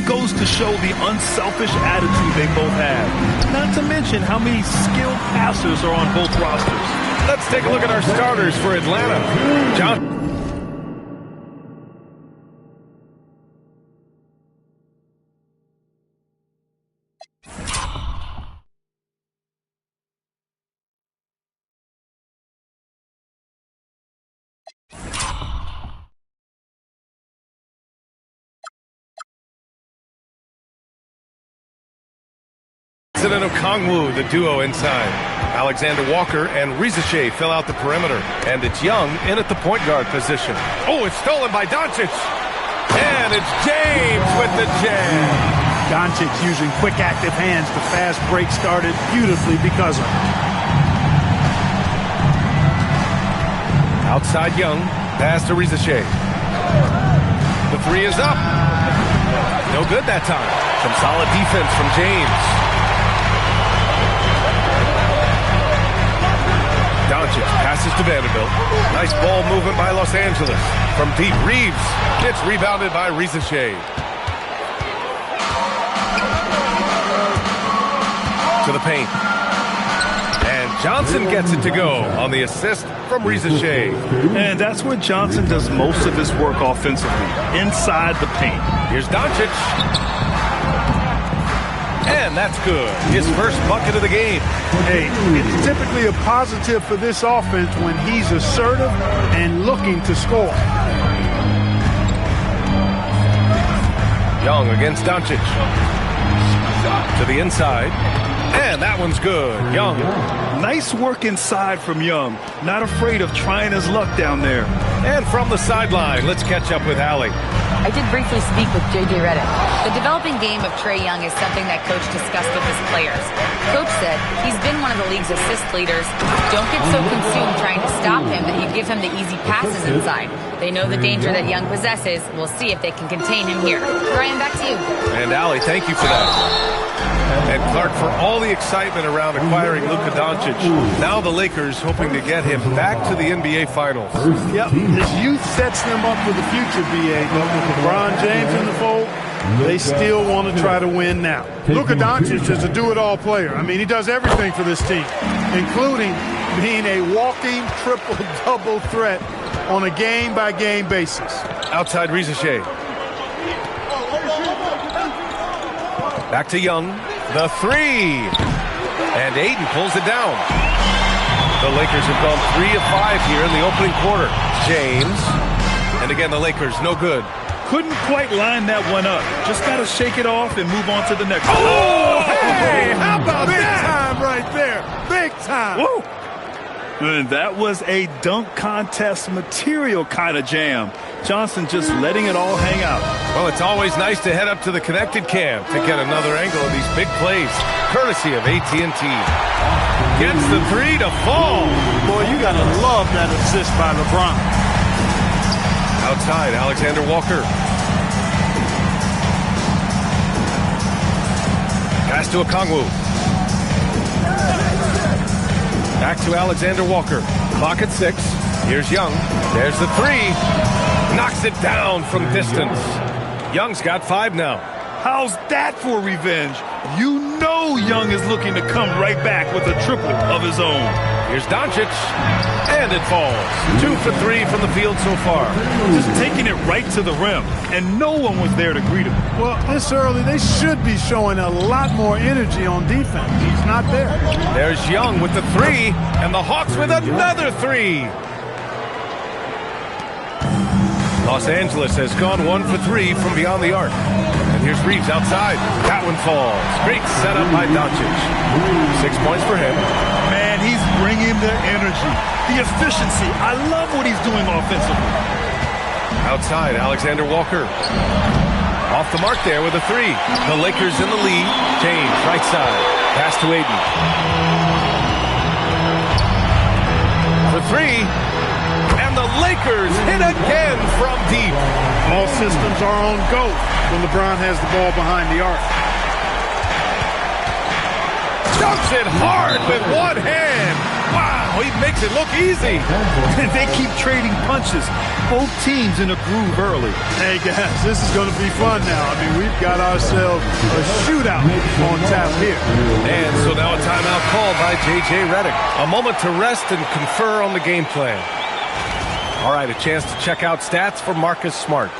goes to show the unselfish attitude they both have. Not to mention how many skilled passers are on both rosters. Let's take a look at our starters for Atlanta. John. And Okongwu, the duo inside. Alexander Walker and Rizache fill out the perimeter. And it's Young in at the point guard position. Oh, it's stolen by Doncic. And it's James with the jam. Doncic using quick, active hands. The fast break started beautifully because of it. Outside Young. Pass to Rizache. The three is up. No good that time. Some solid defense from James. Doncic passes to Vanderbilt. Nice ball movement by Los Angeles. From deep, Reeves. It's rebounded by Rizache. To the paint. And Johnson gets it to go on the assist from Rizache. And that's where Johnson does most of his work offensively, inside the paint. Here's Doncic. And that's good. His first bucket of the game. Hey, it's typically a positive for this offense when he's assertive and looking to score. Young against Doncic. To the inside. And that one's good. Young. Nice work inside from Young. Not afraid of trying his luck down there. And from the sideline, let's catch up with Allie. I did briefly speak with J.J. Redick. The developing game of Trae Young is something that Coach discussed with his players. Coach said he's been one of the league's assist leaders. Don't get so consumed trying to stop him that you give him the easy passes inside. They know the danger that Young possesses. We'll see if they can contain him here. Ryan, back to you. And Allie, thank you for that. And Clark, for all the excitement around acquiring Luka Doncic, now the Lakers hoping to get him back to the NBA Finals. Yep, his youth sets them up for the future, B.A. With LeBron James in the fold, they still want to try to win now. Luka Doncic is a do-it-all player. I mean, he does everything for this team, including being a walking triple-double threat on a game-by-game basis. Outside Rizache. Back to Young. The three. And Ayton pulls it down. The Lakers have gone 3 of 5 here in the opening quarter. James. And again, the Lakers, no good. Couldn't quite line that one up. Just got to shake it off and move on to the next one. Oh, hey, how about Big that? time right there. Big time. Woo! And that was a dunk contest material kind of jam. Johnson just letting it all hang out. Well, it's always nice to head up to the connected cam to get another angle of these big plays, courtesy of AT&T. Gets the three to fall. Boy, you got to love that assist by LeBron. Outside, Alexander Walker. Pass to Okongwu. Back to Alexander Walker. Clock at 6. Here's Young. There's the three. Knocks it down from distance. Young's got 5 now. How's that for revenge? You know Young is looking to come right back with a triple of his own. Here's Doncic. And it falls. 2 for 3 from the field so far. Just taking it right to the rim. And no one was there to greet him. Well, this early, they should be showing a lot more energy on defense. He's not there. There's Young with the 3. And the Hawks with another 3. Los Angeles has gone 1 for 3 from beyond the arc. And here's Reeves outside. That one falls. Great setup by Doncic. 6 points for him. Man, he's bringing the energy, the efficiency. I love what he's doing offensively. Outside, Alexander Walker. Off the mark there with a 3. The Lakers in the lead. James, right side. Pass to Ayton. For 3. And the Lakers hit again from deep. All systems are on go when LeBron has the ball behind the arc. Dunks it hard with one hand. Wow, he makes it look easy. They keep trading punches. both teams in a groove early. Hey, guys, this is going to be fun now. I mean, we've got ourselves a shootout on tap here. And so now a timeout called by J.J. Redick. A moment to rest and confer on the game plan. All right, a chance to check out stats for Marcus Smart.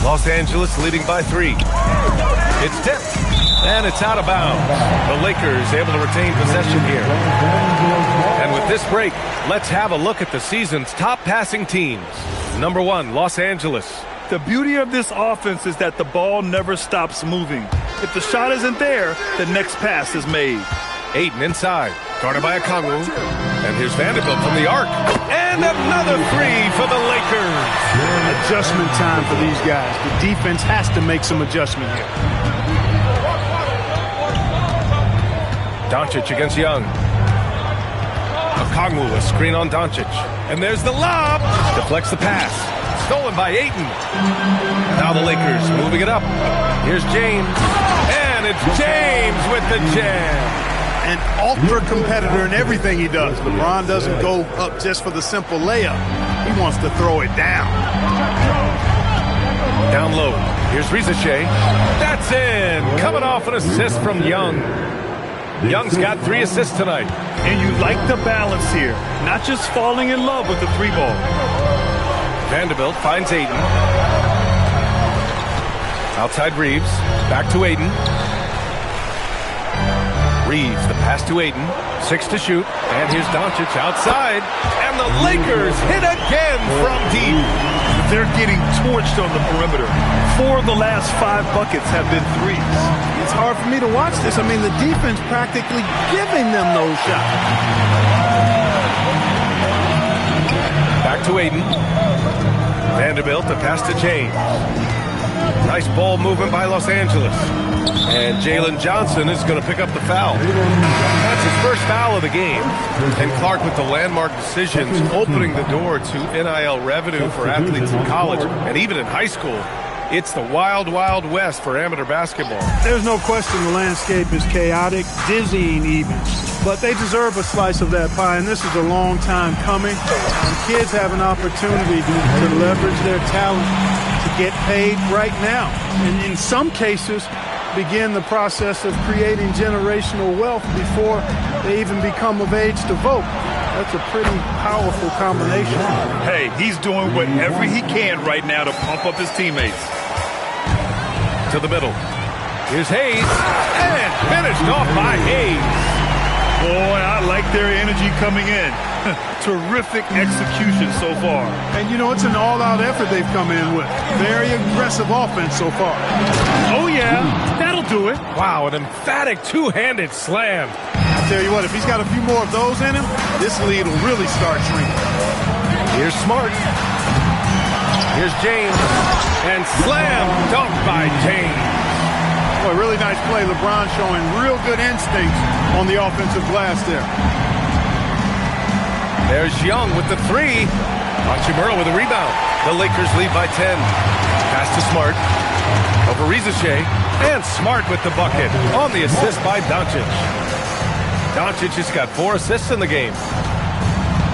Los Angeles leading by 3. It's tipped, and it's out of bounds. The Lakers able to retain possession here. And with this break, let's have a look at the season's top passing teams. Number 1, Los Angeles. The beauty of this offense is that the ball never stops moving. If the shot isn't there, the next pass is made. Ayton inside, guarded by Okongwu. And here's Vanderbilt from the arc. And another 3 for the Lakers. Adjustment time for these guys. The defense has to make some adjustment here. Doncic against Young. Okongwu, a screen on Doncic. And there's the lob. Deflects the pass. Stolen by Ayton. Now the Lakers moving it up. Here's James. And it's James with the jam. An ultra competitor in everything he does. LeBron doesn't go up just for the simple layup. He wants to throw it down. Down low. Here's Rizachet. That's in. Coming off an assist from Young. Young's got 3 assists tonight. And you like the balance here. Not just falling in love with the 3-ball. Vanderbilt finds Ayton. Outside Reeves. Back to Ayton. Reeves, the pass to Ayton. 6 to shoot. And here's Doncic outside. And the Lakers hit again from deep. They're getting torched on the perimeter. 4 of the last 5 buckets have been threes. It's hard for me to watch this. I mean, the defense practically giving them those shots. Back to Ayton. Vanderbilt, the pass to James. Nice ball movement by Los Angeles. And Jalen Johnson is going to pick up the foul. That's his first foul of the game. And Clark with the landmark decisions opening the door to NIL revenue for athletes in college and even in high school. It's the wild, wild west for amateur basketball. There's no question the landscape is chaotic, dizzying even. But they deserve a slice of that pie, and this is a long time coming. And kids have an opportunity to leverage their talent to get paid right now. And in some cases, begin the process of creating generational wealth before they even become of age to vote. That's a pretty powerful combination. Hey, he's doing whatever he can right now to pump up his teammates. To the middle. Here's Hayes. And finished off by Hayes. Boy, I like their energy coming in. Terrific execution so far. And, you know, it's an all-out effort they've come in with. Very aggressive offense so far. Oh, yeah. That'll do it. Wow, an emphatic two-handed slam. I tell you what, if he's got a few more of those in him, this lead will really start shrinking. Here's Smart. Here's James. And slam dunked by James. Boy, really nice play. LeBron showing real good instincts on the offensive glass there. There's Young with the 3. Hachimura with a rebound. The Lakers lead by 10. Pass to Smart. Over Rizachet. And Smart with the bucket. On the assist by Doncic. Doncic has got 4 assists in the game.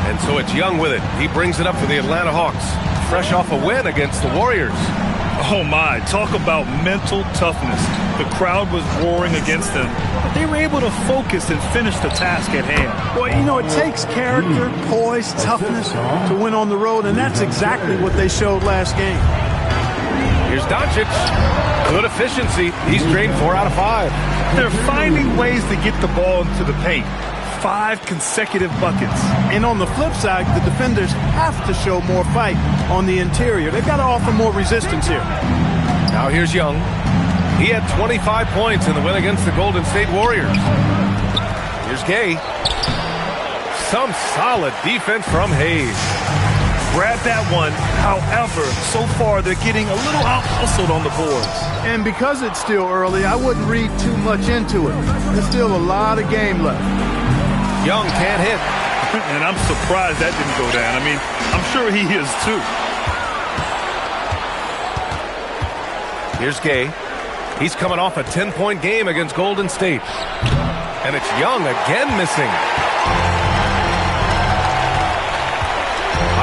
And so it's Young with it. He brings it up for the Atlanta Hawks. Fresh off a win against the Warriors. Oh, my. Talk about mental toughness. The crowd was roaring against them, but they were able to focus and finish the task at hand. Well, you know, it takes character, poise, toughness to win on the road, and that's exactly what they showed last game. Here's Doncic. Good efficiency. He's drained 4 out of 5. They're finding ways to get the ball into the paint. 5 consecutive buckets. And on the flip side, the defenders have to show more fight on the interior. They've got to offer more resistance here. Now here's Young. He had 25 points in the win against the Golden State Warriors. Here's Gay. Some solid defense from Hayes. Grab that one. However, so far they're getting a little out-hustled on the boards. And because it's still early, I wouldn't read too much into it. There's still a lot of game left. Young can't hit. And I'm surprised that didn't go down. I mean, I'm sure he is too. Here's Gay. He's coming off a 10-point game against Golden State. And it's Young again missing.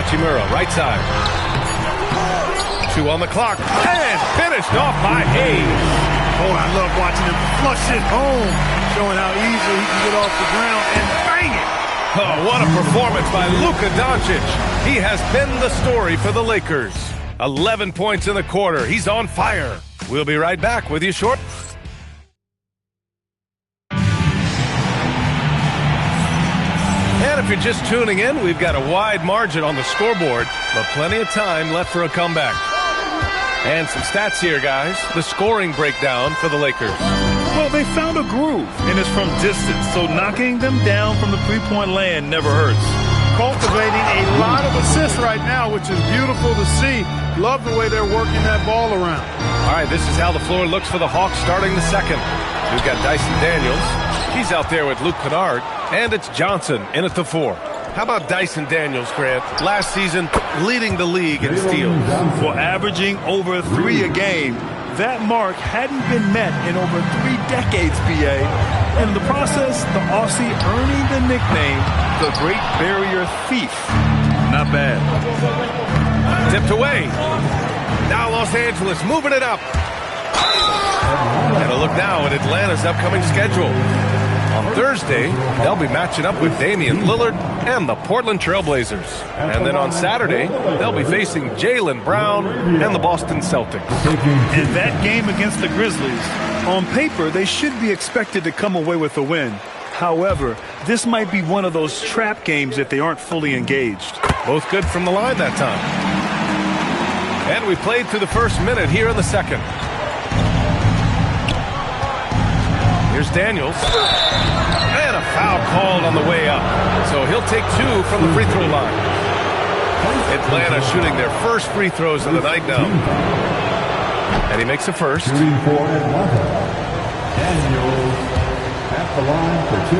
Hachimura, right side. 2 on the clock. And finished off by Hayes. Oh, I love watching him flush it home, showing how easily he can get off the ground and bang it. Oh, what a performance by Luka Doncic. He has been the story for the Lakers. 11 points in the quarter. He's on fire. We'll be right back with you short. And if you're just tuning in, we've got a wide margin on the scoreboard, but plenty of time left for a comeback. And some stats here, guys. The scoring breakdown for the Lakers. Well, they found a groove, and it's from distance, so knocking them down from the three-point land never hurts. Cultivating a lot of assists right now, which is beautiful to see. Love the way they're working that ball around. All right, this is how the floor looks for the Hawks starting the second. We've got Dyson Daniels. He's out there with Luke Kennard, and it's Johnson in at the 4. How about Dyson Daniels, Grant? Last season, leading the league in steals. For averaging over 3 a game, that mark hadn't been met in over 3 decades, BA. And in the process, the Aussie earning the nickname, the Great Barrier Thief. Not bad. Tipped away. Now Los Angeles moving it up. And a look now at Atlanta's upcoming schedule. On Thursday, they'll be matching up with Damian Lillard and the Portland Trailblazers. And then on Saturday, they'll be facing Jaylen Brown and the Boston Celtics. In that game against the Grizzlies, on paper, they should be expected to come away with a win. However, this might be one of those trap games if they aren't fully engaged. Both good from the line that time. And we played through the first minute here in the second. Here's Daniels. And a foul called on the way up. So he'll take 2 from the free throw line. Atlanta shooting their first free throws of the night now. And he makes the first. Shooting for Atlanta. Daniels at the line for 2.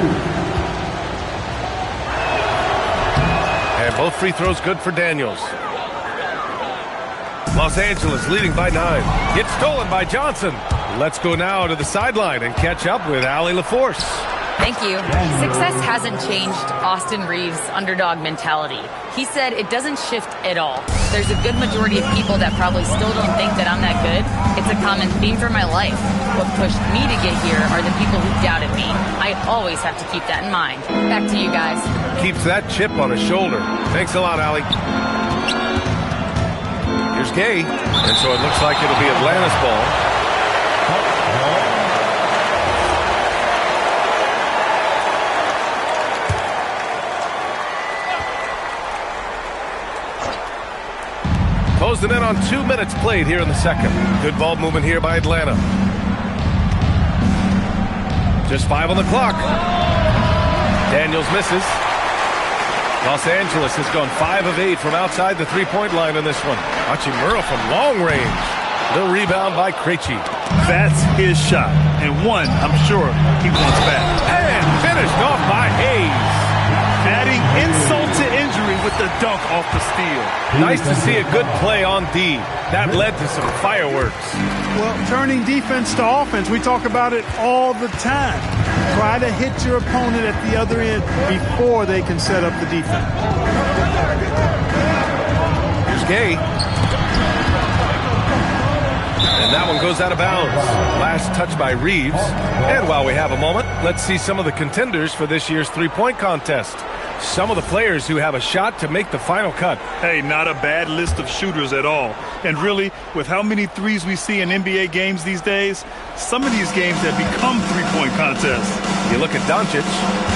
And both free throws good for Daniels. Los Angeles leading by 9. Gets stolen by Johnson. Let's go now to the sideline and catch up with Allie LaForce. Thank you. Success hasn't changed Austin Reeves' underdog mentality. He said it doesn't shift at all. There's a good majority of people that probably still don't think that I'm that good. It's a common theme for my life. What pushed me to get here are the people who doubted me. I always have to keep that in mind. Back to you guys. Keeps that chip on his shoulder. Thanks a lot, Allie. Here's Gay. And so it looks like it'll be Atlanta's ball. Closing in on 2 minutes played here in the second. Good ball movement here by Atlanta. Just 5 on the clock. Daniels misses. Los Angeles has gone 5 of 8 from outside the three-point line in this one. Hachimura from long range. The rebound by Krejci. That's his shot, and one I'm sure he wants back. And finished off by Hayes. Adding insult to injury with the dunk off the steal. Nice to see a good play on D. That led to some fireworks. Well, turning defense to offense, we talk about it all the time. Try to hit your opponent at the other end before they can set up the defense. Here's Gay. And that one goes out of bounds. Last touch by Reeves. And while we have a moment, let's see some of the contenders for this year's three-point contest. Some of the players who have a shot to make the final cut. Hey, not a bad list of shooters at all. And really, with how many threes we see in NBA games these days, some of these games have become three-point contests. You look at Doncic,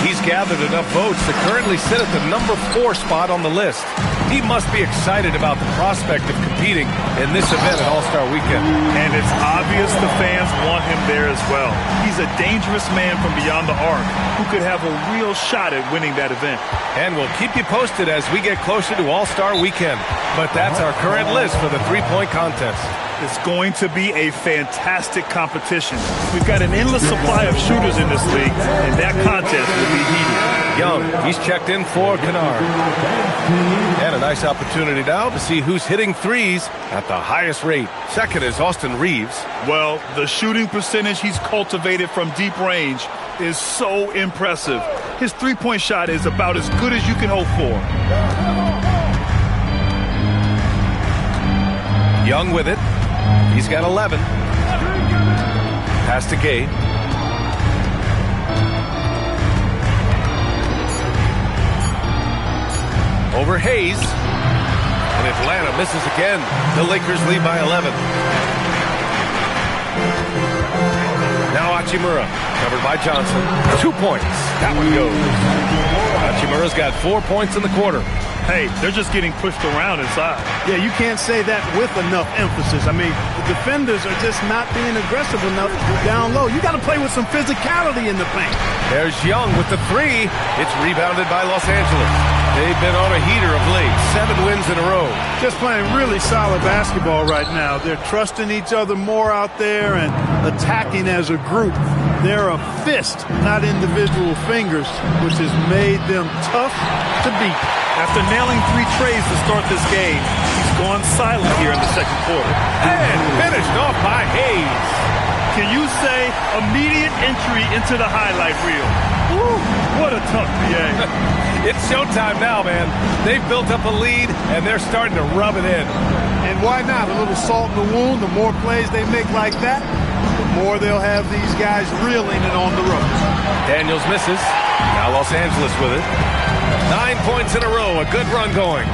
he's gathered enough votes to currently sit at the number 4 spot on the list. He must be excited about the prospect of competing in this event at All-Star Weekend. And it's obvious the fans want him there as well. He's a dangerous man from beyond the arc who could have a real shot at winning that event. And we'll keep you posted as we get closer to All-Star Weekend. But that's our current list for the three-point contest. It's going to be a fantastic competition. We've got an endless supply of shooters in this league, and that contest will be heated. Young, he's checked in for Kennard. And a nice opportunity now to see who's hitting threes at the highest rate. Second is Austin Reeves. Well, the shooting percentage he's cultivated from deep range is so impressive. His three-point shot is about as good as you can hope for. Young with it. He's got 11. Pass to Gay. Over Hayes. And Atlanta misses again. The Lakers lead by 11. Now Hachimura, covered by Johnson. 2 points. That one goes. Hachimura's got 4 points in the quarter. Hey, they're just getting pushed around inside. Yeah, you can't say that with enough emphasis. I mean, the defenders are just not being aggressive enough down low. You got to play with some physicality in the paint. There's Young with the three. It's rebounded by Los Angeles. They've been on a heater of late. 7 wins in a row. Just playing really solid basketball right now. They're trusting each other more out there and attacking as a group. They're a fist, not individual fingers, which has made them tough to beat. After nailing 3 trays to start this game, he's gone silent here in the second quarter. And finished off by Hayes. Can you say immediate entry into the highlight reel? Woo, what a tough PA. It's showtime now, man. They've built up a lead, and they're starting to rub it in. And why not? A little salt in the wound. The more plays they make like that, the more they'll have these guys reeling and on the ropes. Daniels misses. Now Los Angeles with it. 9 points in a row. A good run going.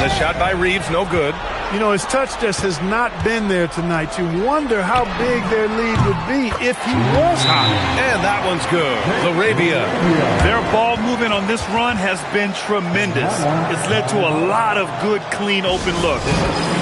The shot by Reeves, no good. You know, his touch just has not been there tonight. You wonder how big their lead would be if he was hot. And that one's good. LaRavia. Their ball movement on this run has been tremendous. It's led to a lot of good, clean, open looks.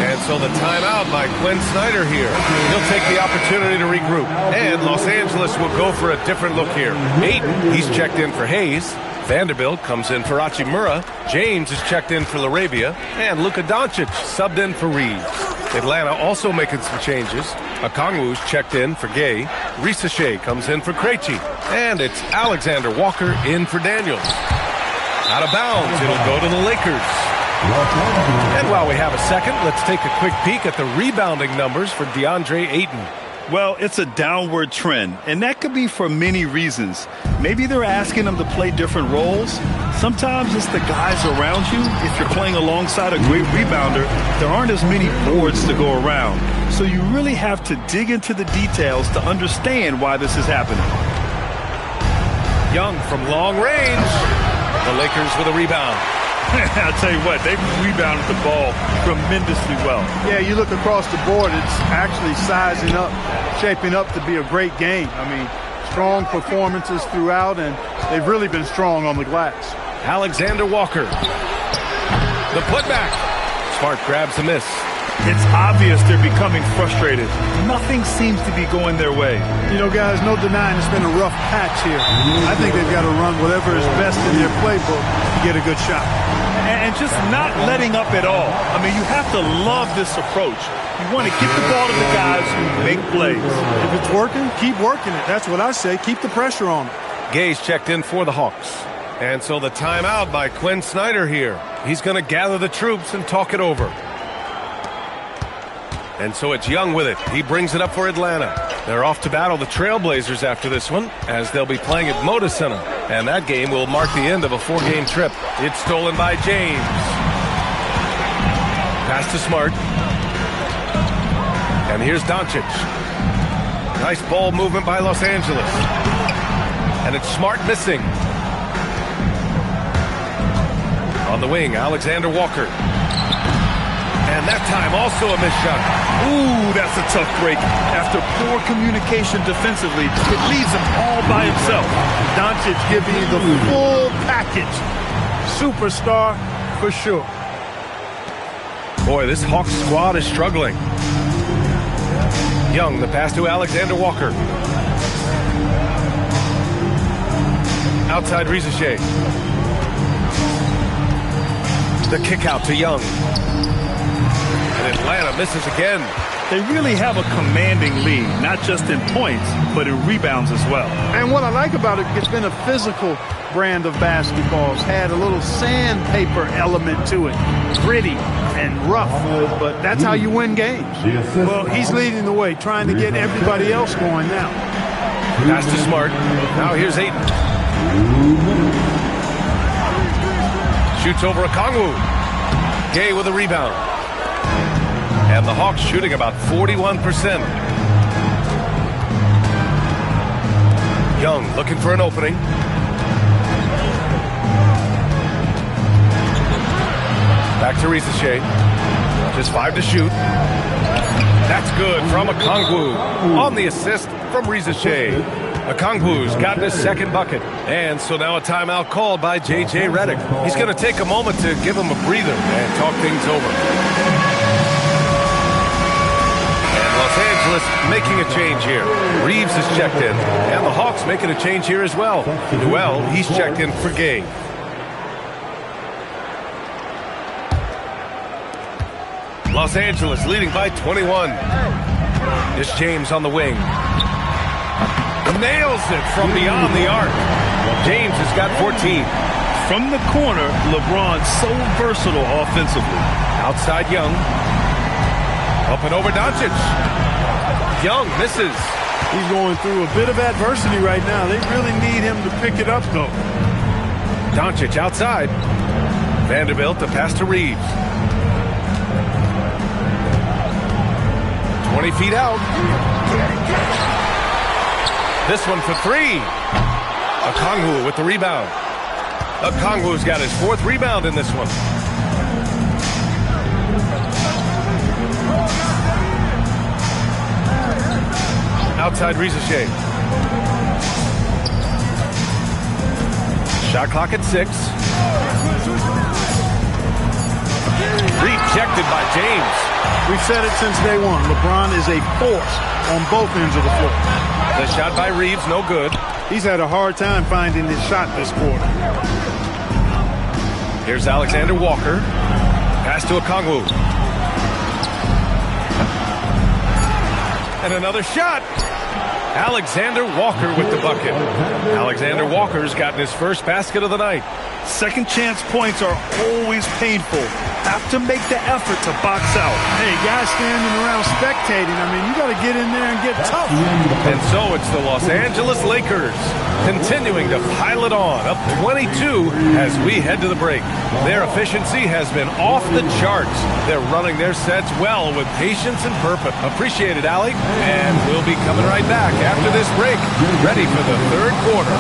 And so the timeout by Quinn Snyder here. He'll take the opportunity to regroup. And Los Angeles will go for a different look here. Ayton, he's checked in for Hayes. Vanderbilt comes in for Hachimura. James is checked in for LaRavia. And Luka Doncic subbed in for Reeves. Atlanta also making some changes. Okongwu's checked in for Gay. Risache comes in for Krejci. And it's Alexander Walker in for Daniels. Out of bounds, it'll go to the Lakers. And while we have a second, let's take a quick peek at the rebounding numbers for DeAndre Ayton. Well, it's a downward trend, and that could be for many reasons. Maybe they're asking them to play different roles. Sometimes it's the guys around you. If you're playing alongside a great rebounder, there aren't as many boards to go around. So you really have to dig into the details to understand why this is happening. Young from long range. The Lakers with a rebound. I'll tell you what, they've rebounded the ball tremendously well. Yeah, you look across the board, it's actually sizing up, shaping up to be a great game. I mean, strong performances throughout, and they've really been strong on the glass. Alexander Walker. The putback. Smart grabs a miss. It's obvious they're becoming frustrated. Nothing seems to be going their way. You know, guys, no denying it's been a rough patch here. I think they've got to run whatever is best in their playbook to get a good shot. And just not letting up at all. I mean, you have to love this approach. You want to get the ball to the guys who make plays. If it's working, keep working it. That's what I say. Keep the pressure on it. Gay's checked in for the Hawks. And so the timeout by Quinn Snyder here. He's going to gather the troops and talk it over. And so it's Young with it. He brings it up for Atlanta. They're off to battle the Trailblazers after this one, as they'll be playing at Moda Center. And that game will mark the end of a 4-game trip. It's stolen by James. Pass to Smart. And here's Doncic. Nice ball movement by Los Angeles. And it's Smart missing. On the wing, Alexander Walker. And that time also a missed shot. Ooh, that's a tough break. After poor communication defensively, it leaves him all by himself. Doncic giving you the full package. Superstar for sure. Boy, this Hawks squad is struggling. Young, the pass to Alexander Walker. Outside Risache. The kick out to Young. And Atlanta misses again. They really have a commanding lead, not just in points, but in rebounds as well. And what I like about it, it's been a physical brand of basketball. It's had a little sandpaper element to it. Gritty and rough, but that's how you win games. Well, he's leading the way, trying to get everybody else going now. Pass to Smart. Now here's Ayton. Shoots over Okongwu. Gay with a rebound. And the Hawks shooting about 41%. Young looking for an opening. Back to Risache. Just 5 to shoot. That's good from Okongwu on the assist from Risache. Okongwu's gotten his second bucket. And so now a timeout called by J.J. Redick. He's going to take a moment to give him a breather and talk things over. And Los Angeles making a change here. Reeves is checked in. And the Hawks making a change here as well. Newell, he's checked in for Gay. Los Angeles leading by 21. It's James on the wing. Nails it from beyond the arc. James has got 14. From the corner, LeBron so versatile offensively. Outside Young. Up and over Doncic. Young misses. He's going through a bit of adversity right now. They really need him to pick it up, though. Doncic outside. Vanderbilt to pass to Reeves. 20 feet out. This one for 3. Okongwu with the rebound. Okongwu's got his 4th rebound in this one. Outside Risache. Shot clock at 6. Rejected by James. We've said it since day one. LeBron is a force on both ends of the floor. The shot by Reeves, no good. He's had a hard time finding his shot this quarter. Here's Alexander Walker. Pass to Okongwu. And another shot. Alexander Walker with the bucket. Alexander Walker's gotten his first basket of the night. Second chance points are always painful. Have to make the effort to box out. Hey, guys standing around spectating, I mean, you got to get in there and get tough. And so it's the Los Angeles Lakers continuing to pile it on, up 22 as we head to the break. Their efficiency has been off the charts. They're running their sets well with patience and purpose. Appreciate it, Allie. And we'll be coming right back after this break, ready for the third quarter.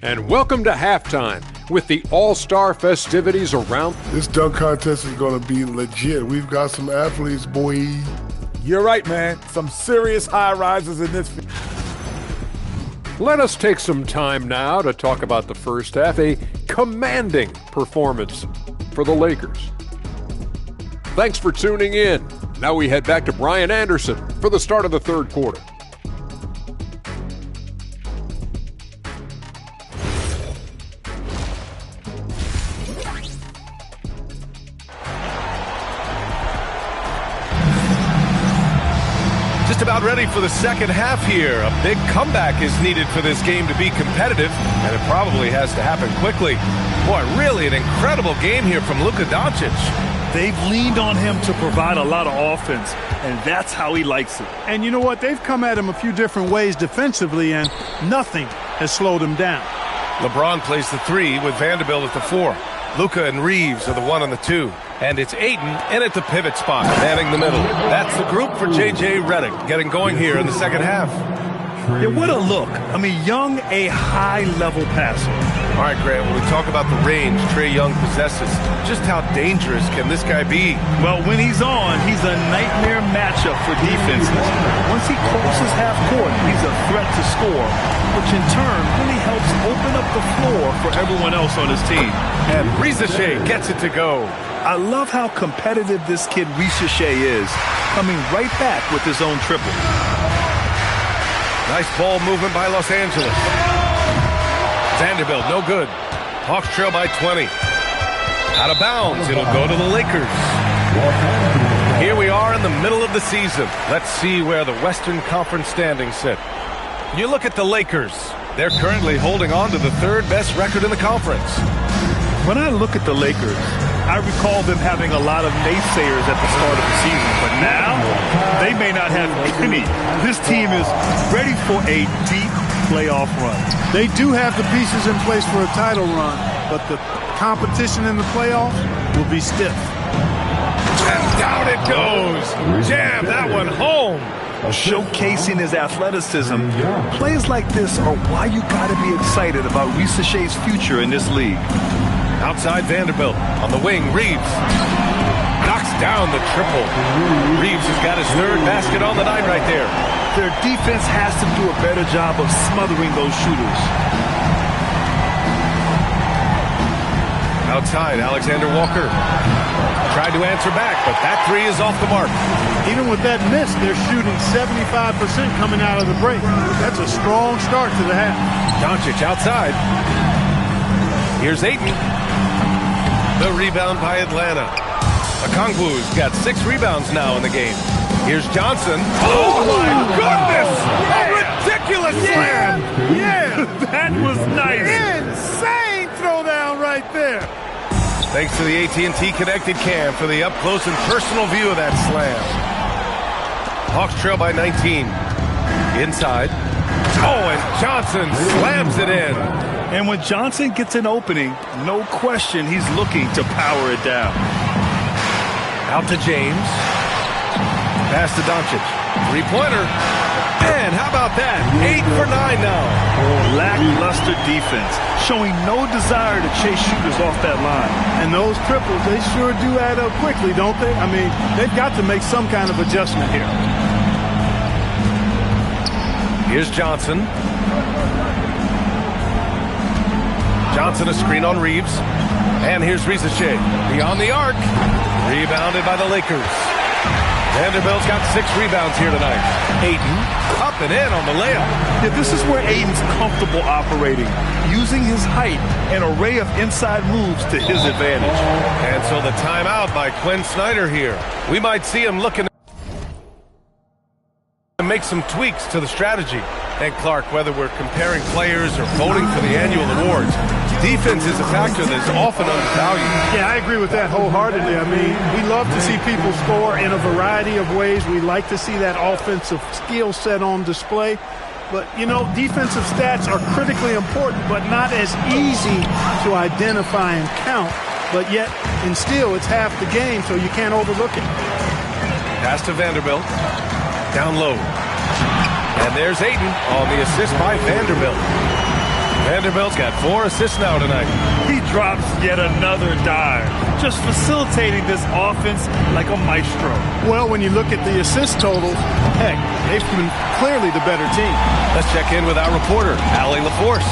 And welcome to halftime with the All-Star festivities around. This dunk contest is going to be legit. We've got some athletes, boy. You're right, man. Some serious high rises in this. Let us take some time now to talk about the first half, a commanding performance for the Lakers. Thanks for tuning in. Now we head back to Brian Anderson for the start of the third quarter. About ready for the second half here. A big comeback is needed for this game to be competitive, and it probably has to happen quickly. Boy, really an incredible game here from Luka Doncic. They've leaned on him to provide a lot of offense, and that's how he likes it. And you know what? They've come at him a few different ways defensively, and nothing has slowed him down. LeBron plays the 3 with Vanderbilt at the 4. Luka and Reeves are the 1 and the 2. And it's Ayton in at the pivot spot, manning the middle. That's the group for J.J. Redick getting going here in the second half. Yeah, what a look. I mean, Young, a high-level passer. All right, Grant, when we talk about the range Trae Young possesses, just how dangerous can this guy be? Well, when he's on, he's a nightmare matchup for defenses. Once he crosses half court, he's a threat to score, which in turn really helps open up the floor for everyone else on his team. And Risache gets it to go. I love how competitive this kid Risache is, coming right back with his own triple. Nice ball movement by Los Angeles. Vanderbilt, no good. Hawks trail by 20. Out of bounds, it'll go to the Lakers. Here we are in the middle of the season. Let's see where the Western Conference standings sit. You look at the Lakers. They're currently holding on to the 3rd best record in the conference. When I look at the Lakers, I recall them having a lot of naysayers at the start of the season, but now they may not have any. This team is ready for a deep playoff run. They do have the pieces in place for a title run, but the competition in the playoffs will be stiff. And down it goes. Jam that one home. Showcasing his athleticism, plays like this are why you got to be excited about Risache's future in this league. Outside Vanderbilt. On the wing, Reeves. Knocks down the triple. Reeves has got his third basket on the night right there. Their defense has to do a better job of smothering those shooters. Outside, Alexander Walker. Tried to answer back, but that three is off the mark. Even with that miss, they're shooting 75% coming out of the break. That's a strong start to the half. Doncic outside. Here's Ayton. The rebound by Atlanta. Okongwu's got 6 rebounds now in the game. Here's Johnson. Oh, my goodness! A ridiculous slam! Yeah, That was nice. insane throwdown right there. Thanks to the AT&T Connected Cam for the up-close and personal view of that slam. Hawks trail by 19. Inside. Oh, and Johnson slams it in. And when Johnson gets an opening, no question he's looking to power it down. Out to James. Pass to Doncic. Three-pointer. And how about that? 8 for 9 now. Lackluster defense, showing no desire to chase shooters off that line. And those triples, they sure do add up quickly, don't they? I mean, they've got to make some kind of adjustment here. Here's Johnson. Johnson a screen on Reeves. And here's Risache. Beyond the arc. Rebounded by the Lakers. Vanderbilt's got 6 rebounds here tonight. Ayton up and in on the layup. Yeah, this is where Ayton's comfortable operating, using his height and array of inside moves to his advantage. And so the timeout by Quinn Snyder here. We might see him looking to make some tweaks to the strategy. And Clark, whether we're comparing players or voting for the annual awards, defense is a factor that's often undervalued. Yeah, I agree with that wholeheartedly. I mean, we love to see people score in a variety of ways. We like to see that offensive skill set on display. But, you know, defensive stats are critically important, but not as easy to identify and count. But yet, and still, it's half the game, so you can't overlook it. Pass to Vanderbilt. Down low. And there's Ayton on the assist by Vanderbilt. Vanderbilt's got 4 assists now tonight. He drops yet another dive, just facilitating this offense like a maestro. Well, when you look at the assist totals, heck, they've been clearly the better team. Let's check in with our reporter, Allie LaForce.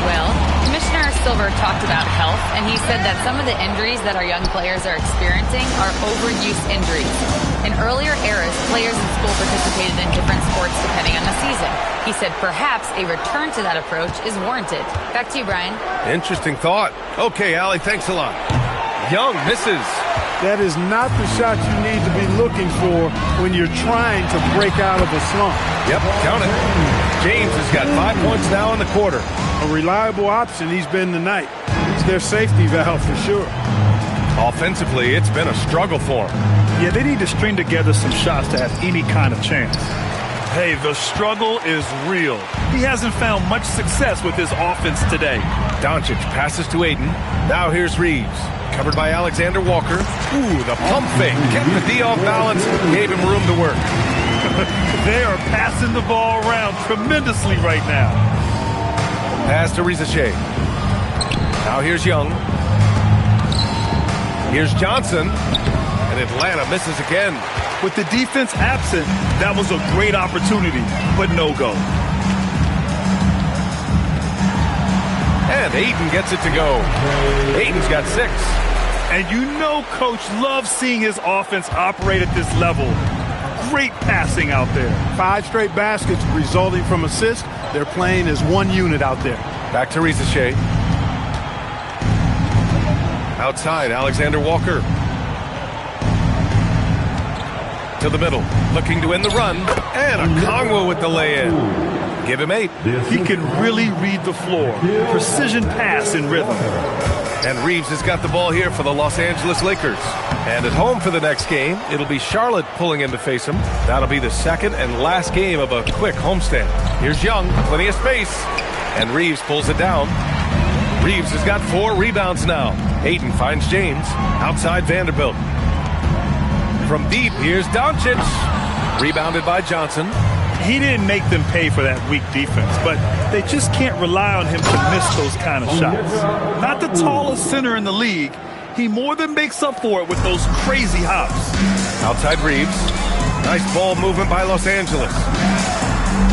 Well, Commissioner Silver talked about health, and he said that some of the injuries that our young players are experiencing are overuse injuries. In earlier eras, players in school participated in different sports depending on the season. He said perhaps a return to that approach is warranted. Back to you, Brian. Interesting thought. Okay, Allie, thanks a lot. Young misses. That is not the shot you need to be looking for when you're trying to break out of a slump. Yep, count it. James has got 5 points now in the quarter. A reliable option he's been tonight. He's their safety valve for sure. Offensively, it's been a struggle for him. Yeah, they need to string together some shots to have any kind of chance. Hey, the struggle is real. He hasn't found much success with his offense today. Doncic passes to Ayton. Now here's Reeves. Covered by Alexander Walker. Ooh, the pump fake. Kept the D off balance. Gave him room to work. They are passing the ball around tremendously right now. Pass to Risache. Now here's Young. Here's Johnson. And Atlanta misses again. With the defense absent, that was a great opportunity, but no go. And Ayton gets it to go. Ayton's got 6. And you know Coach loves seeing his offense operate at this level. Great passing out there. 5 straight baskets resulting from assists. They're playing as one unit out there. Back to Risache. Outside, Alexander Walker. To the middle, looking to end the run. And Okongwu with the lay-in. Give him 8. He can really read the floor. Precision pass in rhythm. And Reeves has got the ball here for the Los Angeles Lakers. And at home for the next game, it'll be Charlotte pulling in to face them. That'll be the second and last game of a quick homestand. Here's Young, plenty of space. And Reeves pulls it down. Reeves has got 4 rebounds now. Ayton finds James. Outside Vanderbilt. From deep, here's Doncic. Rebounded by Johnson. He didn't make them pay for that weak defense, but they just can't rely on him to miss those kind of shots. Not the tallest center in the league. He more than makes up for it with those crazy hops. Outside Reeves. Nice ball movement by Los Angeles.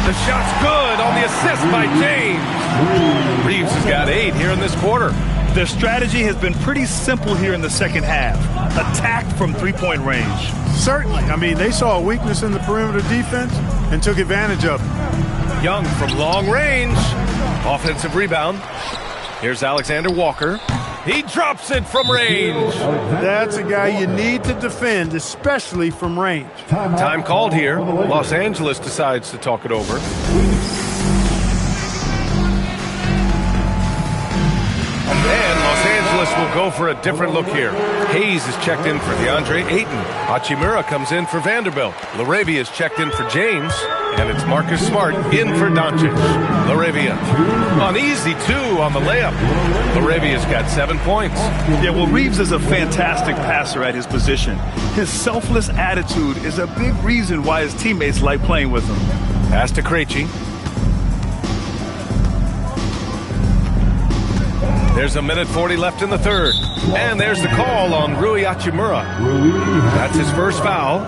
The shot's good on the assist by James. Reeves has got 8 here in this quarter. Their strategy has been pretty simple here in the second half. Attack from three-point range. Certainly. I mean, they saw a weakness in the perimeter defense and took advantage of it. Young from long range. Offensive rebound. Here's Alexander Walker. He drops it from range. That's a guy you need to defend, especially from range. Time called here. Los Angeles decides to talk it over. And Los Angeles will go for a different look here. Hayes is checked in for DeAndre Ayton. Hachimura comes in for Vanderbilt. LaRavia is checked in for James. And it's Marcus Smart in for Doncic. LaRavia. An easy 2 on the layup. LaRavia's got 7 points. Yeah, well, Reeves is a fantastic passer at his position. His selfless attitude is a big reason why his teammates like playing with him. Pass to Krejci. There's a minute 40 left in the third. And there's the call on Rui Hachimura. That's his first foul.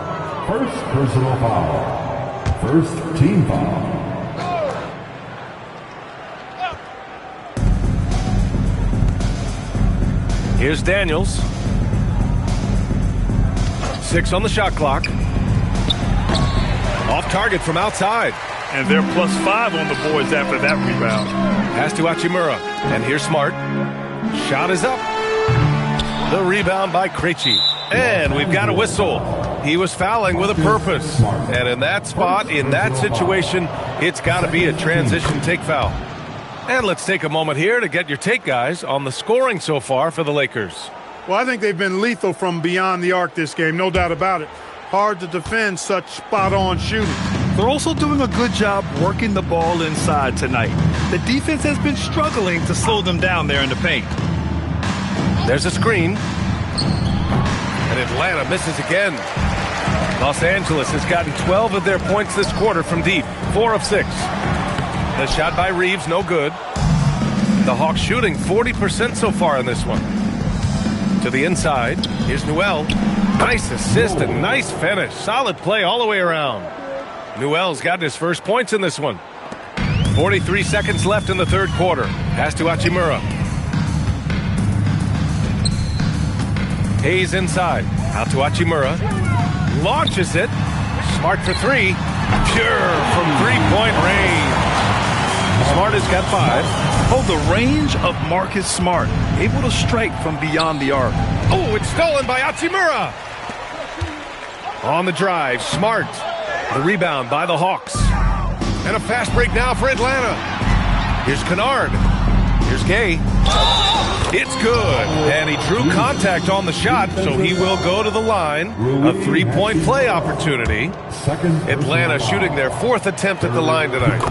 First personal foul. First team foul. Here's Daniels. 6 on the shot clock. Off target from outside. And they're +5 on the boards after that rebound. Pass to Hachimura. And here's Smart. Shot is up. The rebound by Krejci. And we've got a whistle. He was fouling with a purpose. And in that spot, in that situation, it's got to be a transition take foul. And let's take a moment here to get your take, guys, on the scoring so far for the Lakers. Well, I think they've been lethal from beyond the arc this game, no doubt about it. Hard to defend such spot-on shooting. They're also doing a good job working the ball inside tonight. The defense has been struggling to slow them down there in the paint. There's a screen. And Atlanta misses again. Los Angeles has gotten 12 of their points this quarter from deep. 4 of 6. The shot by Reeves, no good. The Hawks shooting 40% so far in this one. To the inside. Here's Newell. Nice assist and nice finish. Solid play all the way around. Newell's gotten his first points in this one. 43 seconds left in the third quarter. Pass to Hachimura. Hayes inside. Out to Hachimura. Launches it. Smart for 3. Pure from three-point range. Smart has got 5. Oh, the range of Marcus Smart. Able to strike from beyond the arc. Oh, it's stolen by Hachimura. On the drive, Smart. The rebound by the Hawks. And a fast break now for Atlanta. Here's Kennard. Here's Gay. It's good. And he drew contact on the shot, so he will go to the line. A three-point play opportunity. Atlanta shooting their 4th attempt at the line tonight.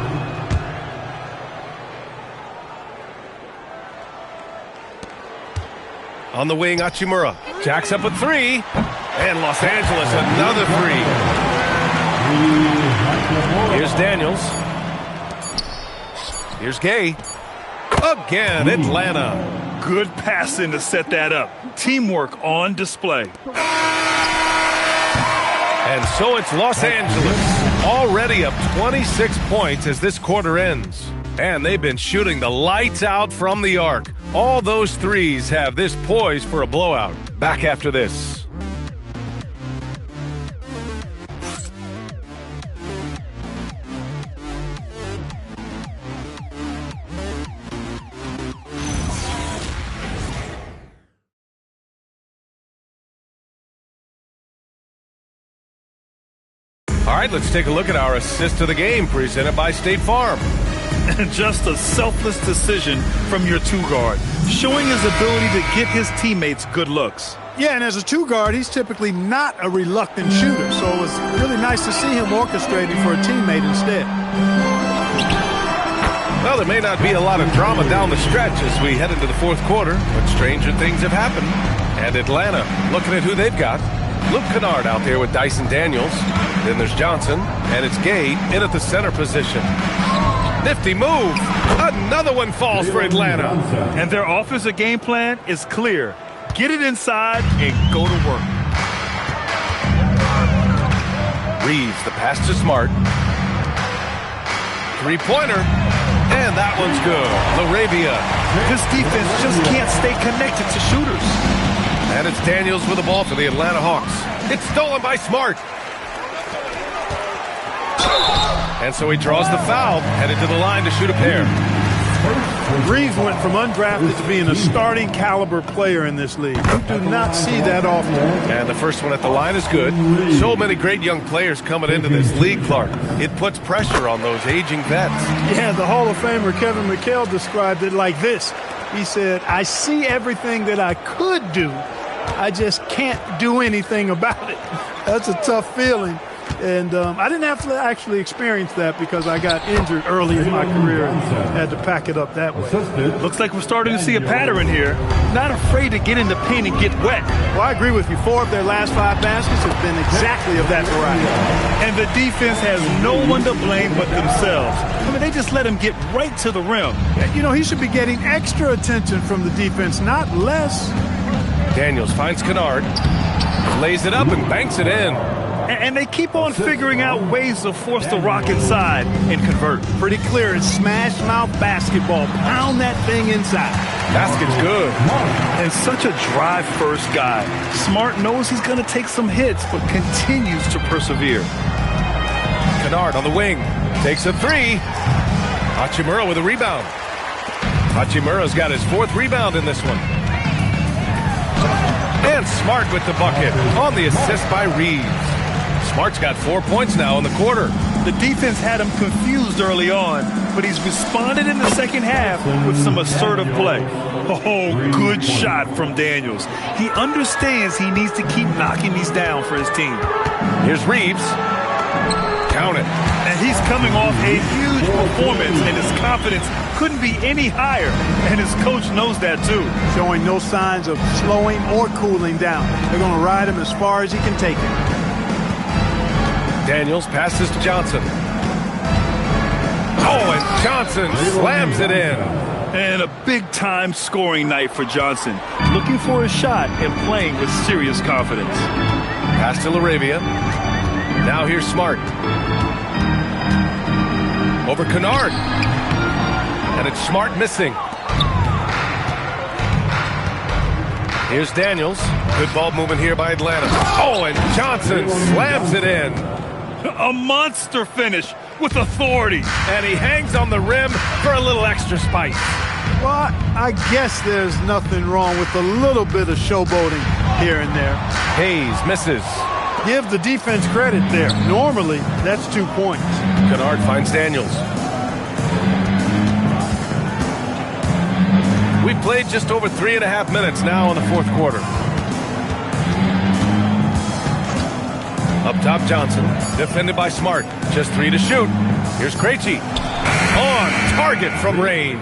On the wing, Hachimura. Jacks up a 3. And Los Angeles another 3. Here's Daniels. Here's Gay. Again, Atlanta. Good passing to set that up. Teamwork on display. And so it's Los Angeles. Already up 26 points as this quarter ends. And they've been shooting the lights out from the arc. All those threes have this poised for a blowout. Back after this. All right, let's take a look at our assist of the game presented by State Farm. And just a selfless decision from your two-guard, showing his ability to get his teammates good looks. Yeah, and as a two-guard, he's typically not a reluctant shooter, so it was really nice to see him orchestrating for a teammate instead. Well, there may not be a lot of drama down the stretch as we head into the fourth quarter, but stranger things have happened. And Atlanta, looking at who they've got. Luke Kennard out there with Dyson Daniels. Then there's Johnson, and it's Gay in at the center position. Nifty move. Another one falls for Atlanta. And their offensive game plan is clear. Get it inside and go to work. Reeves, the pass to Smart. Three-pointer. And that one's good. LaRavia. This defense just can't stay connected to shooters. And it's Daniels with the ball for the Atlanta Hawks. It's stolen by Smart. And so he draws the foul, headed to the line to shoot a pair. Reeves went from undrafted to being a starting caliber player in this league. You do not see that often. And the first one at the line is good. So many great young players coming into this league, Clark. It puts pressure on those aging vets. Yeah, the Hall of Famer Kevin McHale described it like this. He said, I see everything that I could do. I just can't do anything about it. That's a tough feeling. And I didn't have to actually experience that because I got injured early in my career and had to pack it up that way. Looks like we're starting to see a pattern here. Not afraid to get in the paint and get wet. Well, I agree with you. 4 of their last 5 baskets have been exactly of that variety. And the defense has no one to blame but themselves. I mean, they just let him get right to the rim. You know, he should be getting extra attention from the defense, not less. Daniels finds Kennard, lays it up and banks it in. And they keep on figuring out ways to force the rock inside and convert. Pretty clear. It's smash mouth basketball. Pound that thing inside. Basket's good. And such a drive-first guy. Smart knows he's going to take some hits, but continues to persevere. Kennard on the wing. Takes a three. Hachimura with a rebound. Hachimura's got his 4th rebound in this one. And Smart with the bucket on the assist by Reeves. Smart's got 4 points now in the quarter. The defense had him confused early on, but he's responded in the second half with some assertive play. Oh, good shot from Daniels. He understands he needs to keep knocking these down for his team. Here's Reeves. Count it. And he's coming off a huge performance, and his confidence couldn't be any higher. And his coach knows that, too. Showing no signs of slowing or cooling down. They're going to ride him as far as he can take it. Daniels passes to Johnson. Oh, and Johnson slams it in. And a big-time scoring night for Johnson. Looking for a shot and playing with serious confidence. Pass to LaRavia. Now here's Smart. Over Kennard. And it's Smart missing. Here's Daniels. Good ball movement here by Atlanta. Oh, and Johnson slams it in. A monster finish with authority. And he hangs on the rim for a little extra spice. Well, I guess there's nothing wrong with a little bit of showboating here and there. Hayes misses. Give the defense credit there. Normally, that's 2 points. Kennard finds Daniels. We've played just over 3.5 minutes now in the fourth quarter. Up top, Johnson, defended by Smart. Just 3 to shoot. Here's Krejci. On target from range.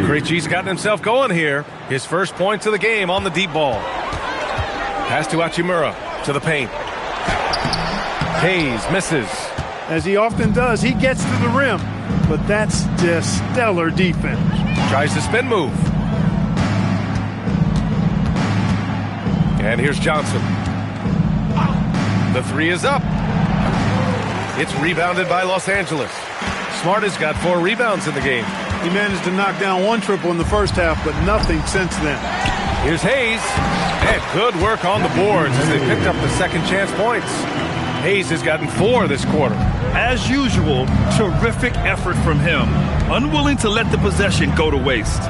Krejci's gotten himself going here. His first points of the game on the deep ball. Pass to Hachimura to the paint. Hayes misses. As he often does, he gets to the rim. But that's just stellar defense. Tries the spin move. And here's Johnson. The 3 is up. It's rebounded by Los Angeles. Smart has got 4 rebounds in the game. He managed to knock down 1 triple in the first half, but nothing since then. Here's Hayes. And good work on the boards as they picked up the second chance points. Hayes has gotten 4 this quarter. As usual, terrific effort from him. Unwilling to let the possession go to waste.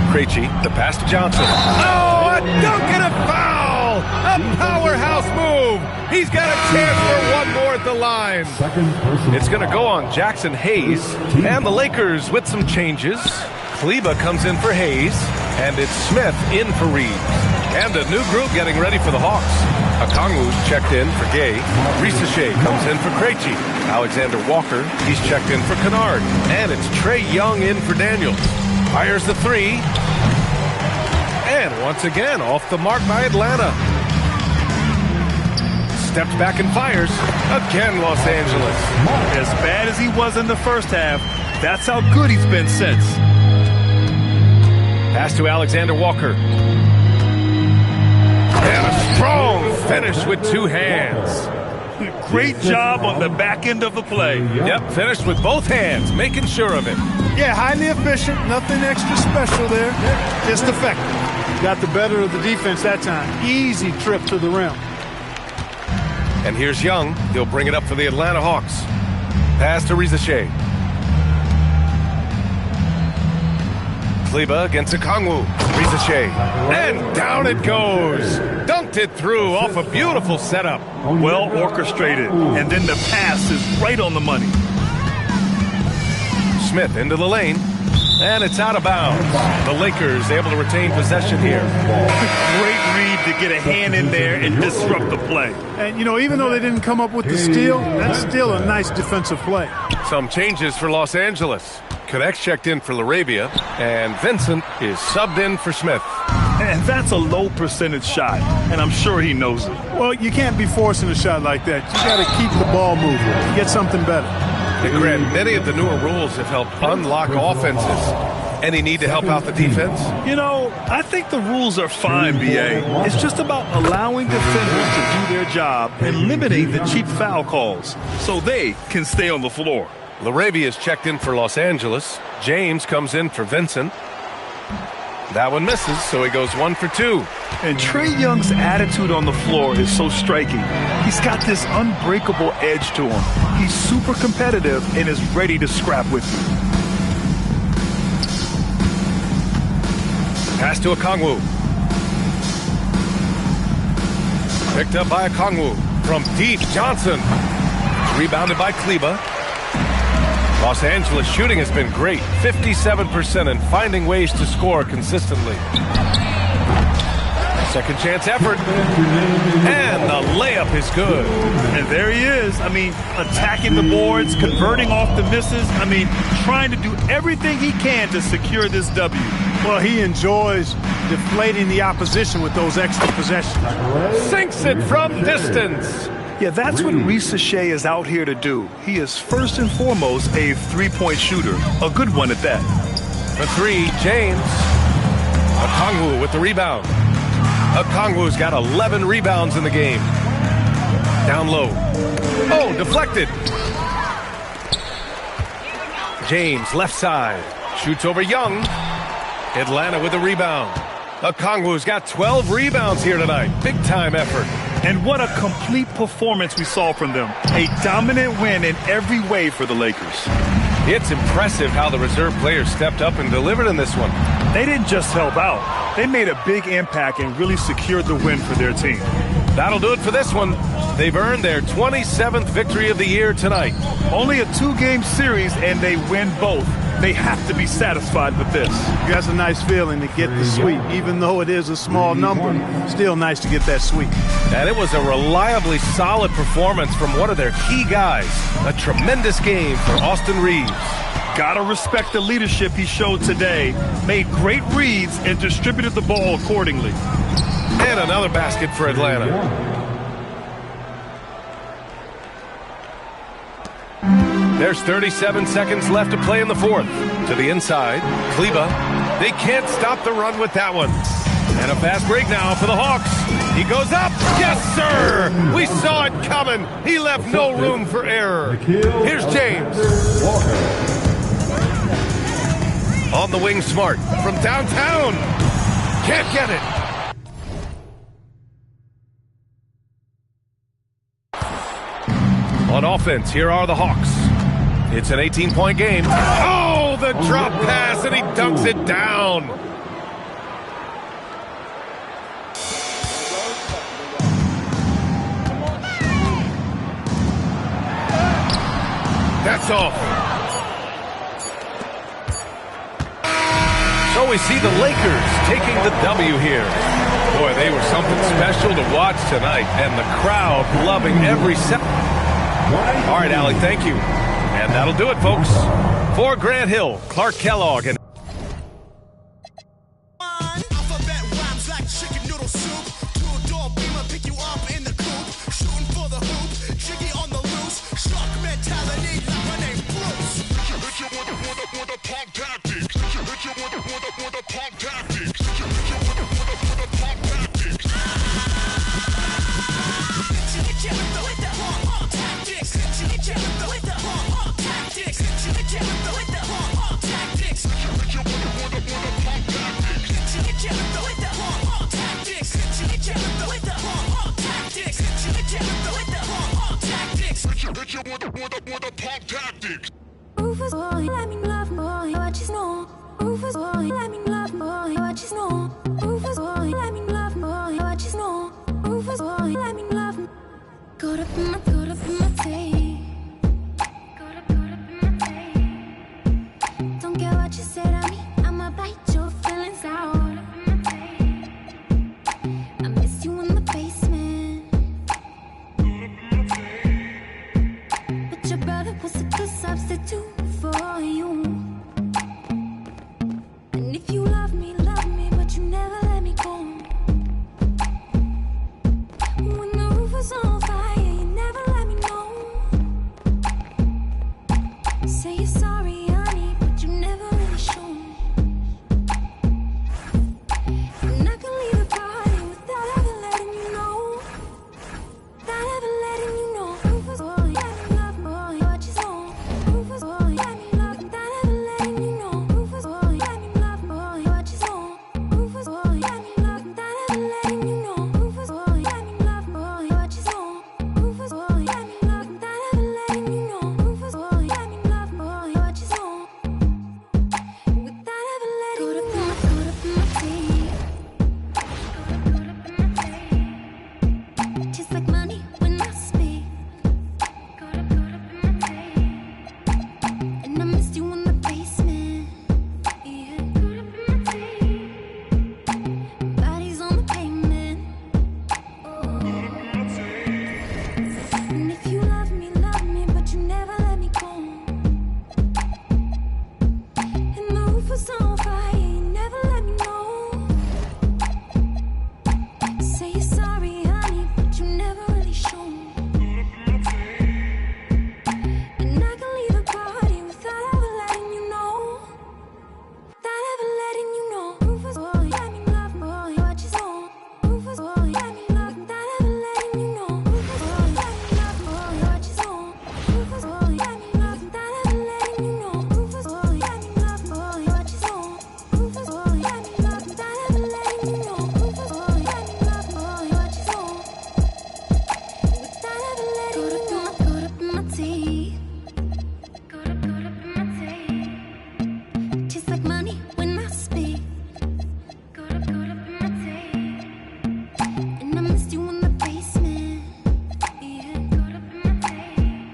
Krejci, the pass to Johnson. Oh, a dunk and a foul! A powerhouse move! He's got a chance for one more at the line. It's going to go on Jackson Hayes. And the Lakers with some changes. Kleber comes in for Hayes. And it's Smith in for Reeves. And a new group getting ready for the Hawks. Okongwu's checked in for Gay. Risacher comes in for Krejci. Alexander Walker, he's checked in for Kennard. And it's Trae Young in for Daniels. Fires the three. And once again, off the mark by Atlanta. Steps back and fires. Again, Los Angeles. As bad as he was in the first half, that's how good he's been since. Pass to Alexander Walker. And a strong finish with two hands. Great job on the back end of the play. Yep, finished with both hands, making sure of it. Yeah, highly efficient. Nothing extra special there. Just effective. Got the better of the defense that time. Easy trip to the rim. And here's Young. He'll bring it up for the Atlanta Hawks. Pass to Risacher. Kleber against Okongwu. Risacher. And down it goes. Dunked it through off a beautiful setup. Well orchestrated. And then the pass is right on the money. Smith into the lane. And it's out of bounds. The Lakers able to retain possession here. Great read to get a hand in there and disrupt the play. And, you know, even though they didn't come up with the steal, that's still a nice defensive play. Some changes for Los Angeles. Cadex checked in for LaRavia, and Vincent is subbed in for Smith. And that's a low percentage shot, and I'm sure he knows it. Well, you can't be forcing a shot like that. You got to keep the ball moving. Get something better. And Grant, many of the newer rules have helped unlock offenses. Any need to help out the defense? You know, I think the rules are fine, B.A. It's just about allowing defenders to do their job and limiting the cheap foul calls so they can stay on the floor. LaRavia is checked in for Los Angeles. James comes in for Vincent. That one misses, so he goes 1 for 2. And Trae Young's attitude on the floor is so striking. He's got this unbreakable edge to him. He's super competitive and is ready to scrap with you. Pass to Okongwu. Picked up by Okongwu. From deep, Johnson. Rebounded by Kleber. Los Angeles shooting has been great. 57% and finding ways to score consistently. Second chance effort. And the layup is good. And there he is. I mean, attacking the boards, converting off the misses. I mean, trying to do everything he can to secure this W. Well, he enjoys deflating the opposition with those extra possessions. Sinks it from distance. Yeah, that's what Risacher is out here to do. He is first and foremost a three-point shooter. A good one at that. For three, James. Okongwu with the rebound. Okongwu's got 11 rebounds in the game. Down low. Oh, deflected. James, left side. Shoots over Young. Atlanta with the rebound. Okongwu's got 12 rebounds here tonight. Big time effort. And what a complete performance we saw from them. A dominant win in every way for the Lakers. It's impressive how the reserve players stepped up and delivered in this one. They didn't just help out. They made a big impact and really secured the win for their team. That'll do it for this one. They've earned their 27th victory of the year tonight. Only a 2-game series and they win both. They have to be satisfied with this. That's a nice feeling to get the sweep. Even though it is a small number, still nice to get that sweep. And it was a reliably solid performance from one of their key guys. A tremendous game for Austin Reeves. Gotta respect the leadership he showed today. Made great reads and distributed the ball accordingly. And another basket for Atlanta. There's 37 seconds left to play in the fourth. To the inside, Kleber. They can't stop the run with that one. And a fast break now for the Hawks. He goes up. Yes, sir! We saw it coming. He left no room for error. Here's James. On the wing, Smart. From downtown. Can't get it. On offense, here are the Hawks. It's an 18-point game. Oh, the drop pass, and he dunks it down. That's off. So we see the Lakers taking the W here. Boy, they were something special to watch tonight, and the crowd loving every second. All right, Alec, thank you. And that'll do it, folks. For Grant Hill, Clark Kellogg, and Rufus boy, let me love boy, what you know. Rufus boy, let me love boy, what you know. Rufus boy, let me love boy, what you know. Rufus boy, let me love. Caught up in my tape. Caught up in my tape. Don't care what you said to me, I'ma bite your feelings out. I miss you in the basement. But your brother was a good substitute for you. And if you love me, but you never let me go. When the roof was on fire, you never let me know. Say you're sorry, honey, but you never really show. And I can leave the party without ever letting you know. Without ever letting you know. Rufus boy, let me love boy, what you know. Rufus boy, let me love without ever letting you know. Rufus boy, let me love boy, what you know. Rufus boy, let me love without ever letting you know. Rufus boy, let me love boy, what you know. Rufus boy, let me love without ever letting you know. Rufus boy, let me love boy, what you know. Without ever letting you know. Caught up in my tape. Caught up in my tape. Just like money when I speak. Caught up in my tape. And I missed you in the basement. Yeah, caught up in my tape. Bodies on the pavement. And if you love me, but you never let me go. And the roof was on fire, you never let me know. Say you're sorry, honey, but you never really show. And I can leave the party without ever letting you know. Without ever letting you know. Rufus boy, let me love boy, what you know. Rufus boy, let me love without ever letting you know. Rufus boy, let me love boy, what you know. Rufus boy, let me love without ever letting you know. Rufus boy, let me love boy, what you know. Rufus boy, let me love without ever letting you know. Rufus boy, let me love boy, what you know. Without ever letting you know. Caught up in my teeth. Caught up in my tape. Tastes like money when I speak. Caught up in my tape. And I missed you in the basement. Yeah, caught up in my tape.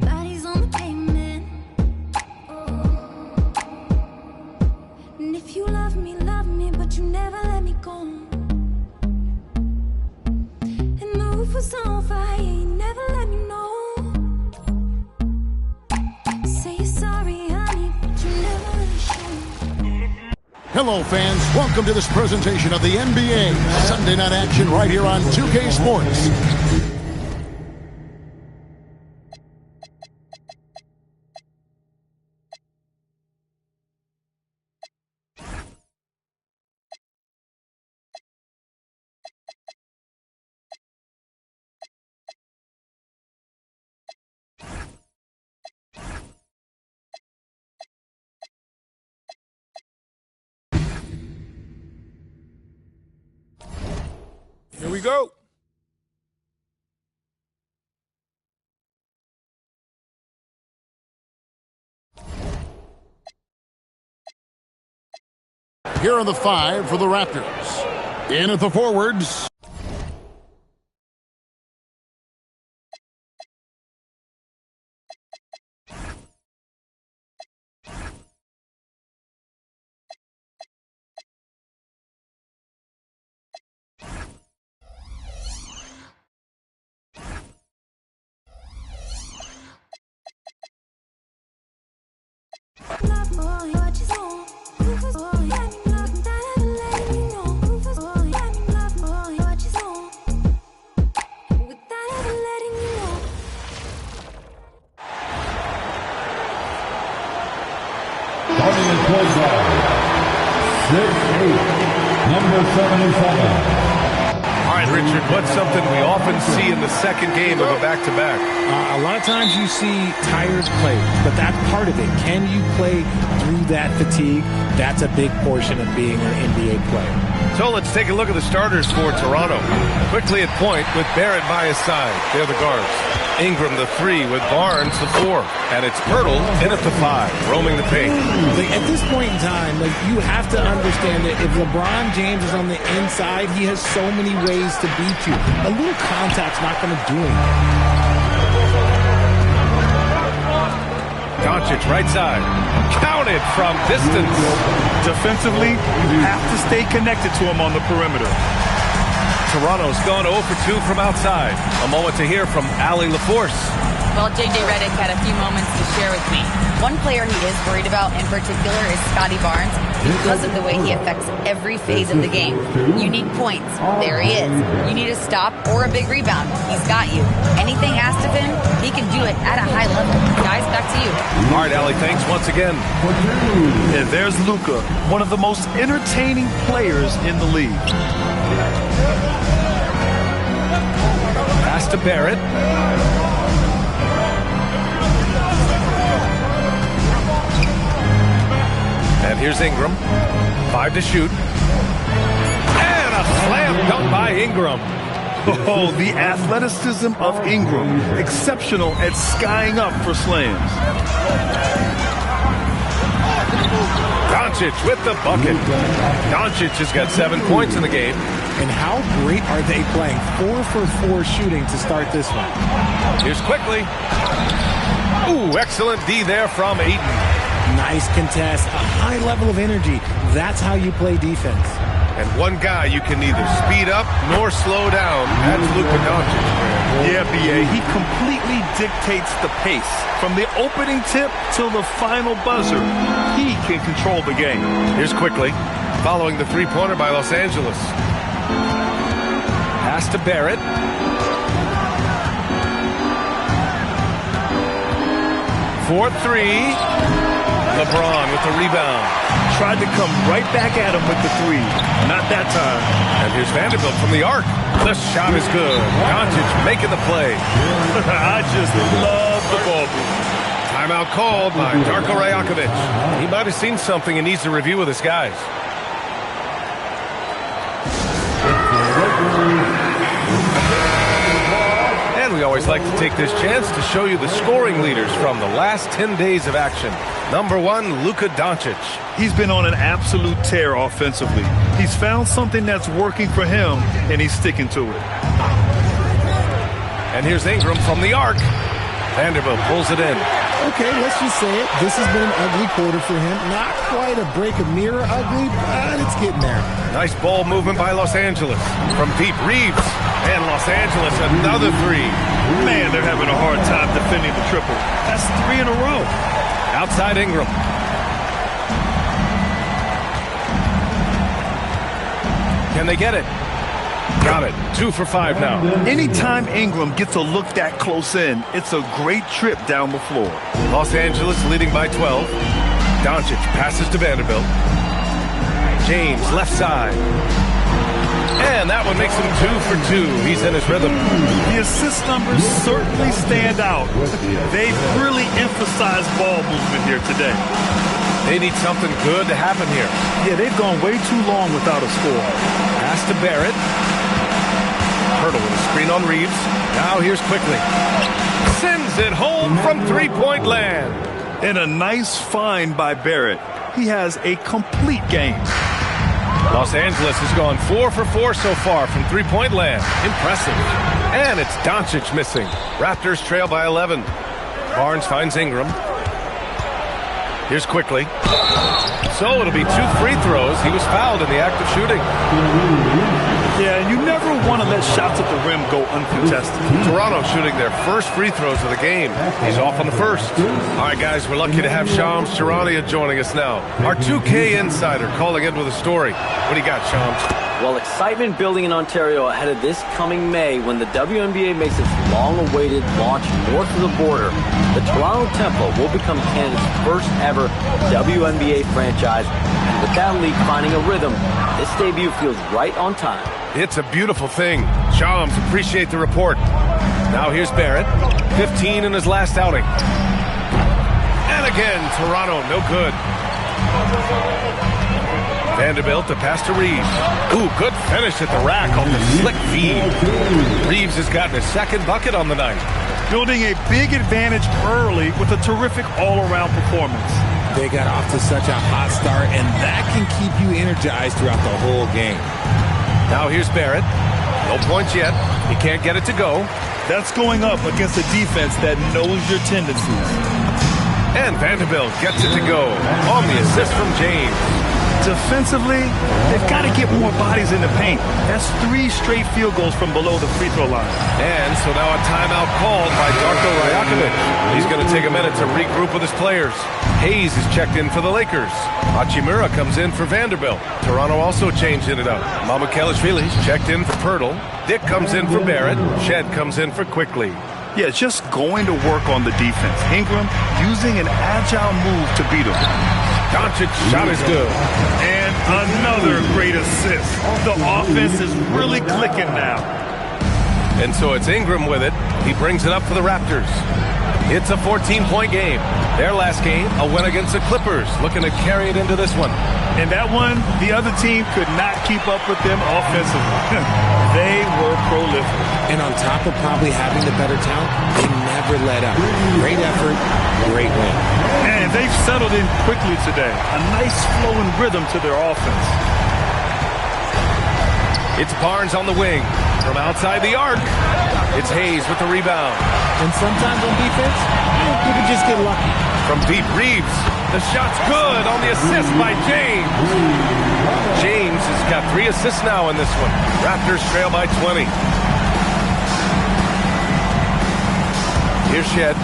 Bodies on the pavement. And if you love me, but you never let me go. And the roof was on fire, you never let me know. Say you're sorry, honey, but you never really show. Hello, fans. Welcome to this presentation of the NBA Sunday Night Action right here on 2K Sports. Here we go. Here are the five for the Raptors. In at the forwards. Starting at point guard, 6'8", number 77. All right, Richard, what's something we often see in the second game of a back-to-back? A lot of times you see tired players, but that's part of it. Can you play through that fatigue? That's a big portion of being an NBA player. So let's take a look at the starters for Toronto. Quickly at point with Barrett by his side. They're the guards. Ingram the 3 with Barnes the 4. And it's Pirtle in at the 5, roaming the paint. At this point in time, you have to understand that if LeBron James is on the inside, he has so many ways to beat you. A little contact's not going to do anything. Doncic right side. Counted from distance. Defensively, you have to stay connected to him on the perimeter. Toronto's gone 0 for 2 from outside. A moment to hear from Allie LaForce. Well, J.J. Redick had a few moments to share with me. One player he is worried about in particular is Scotty Barnes because of the way he affects every phase of the game. You need points. There he is. You need a stop or a big rebound. He's got you. Anything asked of him, he can do it at a high level. Guys, back to you. All right, Allie, thanks once again. And there's Luka, one of the most entertaining players in the league. Pass to Barrett. And here's Ingram. 5 to shoot. And a slam dunk by Ingram. Oh, the athleticism of Ingram. Exceptional at skying up for slams. Doncic with the bucket. Doncic has got 7 points in the game. And how great are they playing? 4 for 4 shooting to start this one. Here's quickly. Ooh, excellent D there from Ayton. Nice contest, a high level of energy. That's how you play defense. And one guy you can neither speed up nor slow down. That's Luka Doncic. Yeah, B.A., he completely dictates the pace. From the opening tip till the final buzzer, he can control the game. Here's quickly, following the three-pointer by Los Angeles. Pass to Barrett. For 3. LeBron with the rebound. Tried to come right back at him with the 3. Not that time. And here's Vanderbilt from the arc. The shot is good. Doncic making the play. I just love the ball move. Timeout called by Darko Rajakovic. He might have seen something and needs to review with his guys. And we always like to take this chance to show you the scoring leaders from the last 10 days of action. Number 1, Luka Doncic. He's been on an absolute tear offensively. He's found something that's working for him, and he's sticking to it. And here's Ingram from the arc. Vanderbilt pulls it in. Okay, let's just say it. This has been an ugly quarter for him. Not quite a break of mirror ugly, but it's getting there. Nice ball movement by Los Angeles. From deep, Reeves. And Los Angeles, another 3. Man, they're having a hard time defending the triple. That's 3 in a row. Outside Ingram. Can they get it? Got it. 2 for 5 now. Anytime Ingram gets a look that close in, it's a great trip down the floor. Los Angeles leading by 12. Doncic passes to Vanderbilt. James left side. And that one makes him 2 for 2. He's in his rhythm. The assist numbers certainly stand out. They've really emphasized ball movement here today. They need something good to happen here. Yeah, they've gone way too long without a score. Pass to Barrett. Pirtle with a screen on Reeves. Now here's quickly. Sends it home from three-point land. And a nice find by Barrett. He has a complete game. Los Angeles has gone 4 for 4 so far from three-point land. Impressive. And it's Doncic missing. Raptors trail by 11. Barnes finds Ingram. Here's quickly. So it'll be 2 free throws. He was fouled in the act of shooting. Yeah, and you never want to let shots at the rim go uncontested. Toronto shooting their first free throws of the game. He's off on the first. All right, guys, we're lucky to have Shams Charania joining us now. Our 2K insider calling in with a story. What do you got, Shams? Well, excitement building in Ontario ahead of this coming May when the WNBA makes its long-awaited launch north of the border. The Toronto Tempo will become Canada's first ever WNBA franchise. And with that league finding a rhythm, this debut feels right on time. It's a beautiful thing. Shams, appreciate the report. Now here's Barrett, 15 in his last outing. And again, Toronto, no good. Vanderbilt to pass to Reeves. Ooh, good finish at the rack on the slick feed. Reeves has gotten his second bucket on the night. Building a big advantage early with a terrific all-around performance. They got off to such a hot start, and that can keep you energized throughout the whole game. Now here's Barrett. No points yet. He can't get it to go. That's going up against a defense that knows your tendencies. And Vanderbilt gets it to go on the assist from James. Defensively, they've got to get more bodies in the paint. That's 3 straight field goals from below the free throw line. And so now a timeout called by Darko Rajakovic. He's going to take a minute to regroup with his players. Hayes is checked in for the Lakers. Hachimura comes in for Vanderbilt. Toronto also changing it up. Mamukelashvili's checked in for Pirtle. Dick comes in for Barrett. Shed comes in for Quickly. Yeah, just going to work on the defense. Ingram using an agile move to beat him. Doncic shot is good. And another great assist. The offense is really clicking now. And so it's Ingram with it. He brings it up for the Raptors. It's a 14-point game. Their last game, a win against the Clippers. Looking to carry it into this one. And that one, the other team could not keep up with them offensively. They were prolific. And on top of probably having the better talent, they never let up. Great effort, great win. And they've settled in quickly today. A nice flowing rhythm to their offense. It's Barnes on the wing. From outside the arc, it's Hayes with the rebound. And sometimes on defense, you can just get lucky. From deep, Reeves. The shot's good on the assist by James. James has got 3 assists now in this one. Raptors trail by 20. Here's Shed.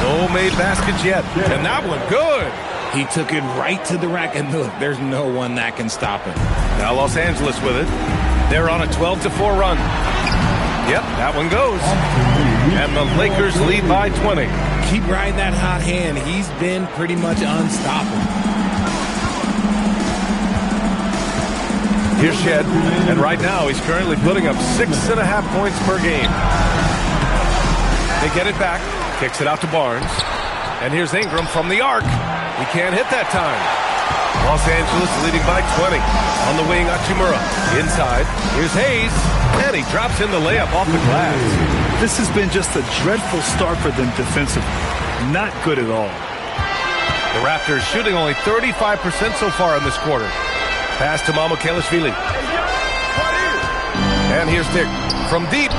No made baskets yet. And that one good. He took it right to the rack, and look, there's no one that can stop him. Now Los Angeles with it. They're on a 12-4 run. Yep, that one goes. And the Lakers lead by 20. Keep riding that hot hand. He's been pretty much unstoppable. Here's Shed. And right now, he's currently putting up 6.5 points per game. They get it back. Kicks it out to Barnes. And here's Ingram from the arc. He can't hit that time. Los Angeles leading by 20. On the wing, Hachimura. Inside, here's Hayes. And he drops in the layup off the glass. This has been just a dreadful start for them defensively. Not good at all. The Raptors shooting only 35% so far in this quarter. Pass to Mamukelashvili. And here's Dick from deep.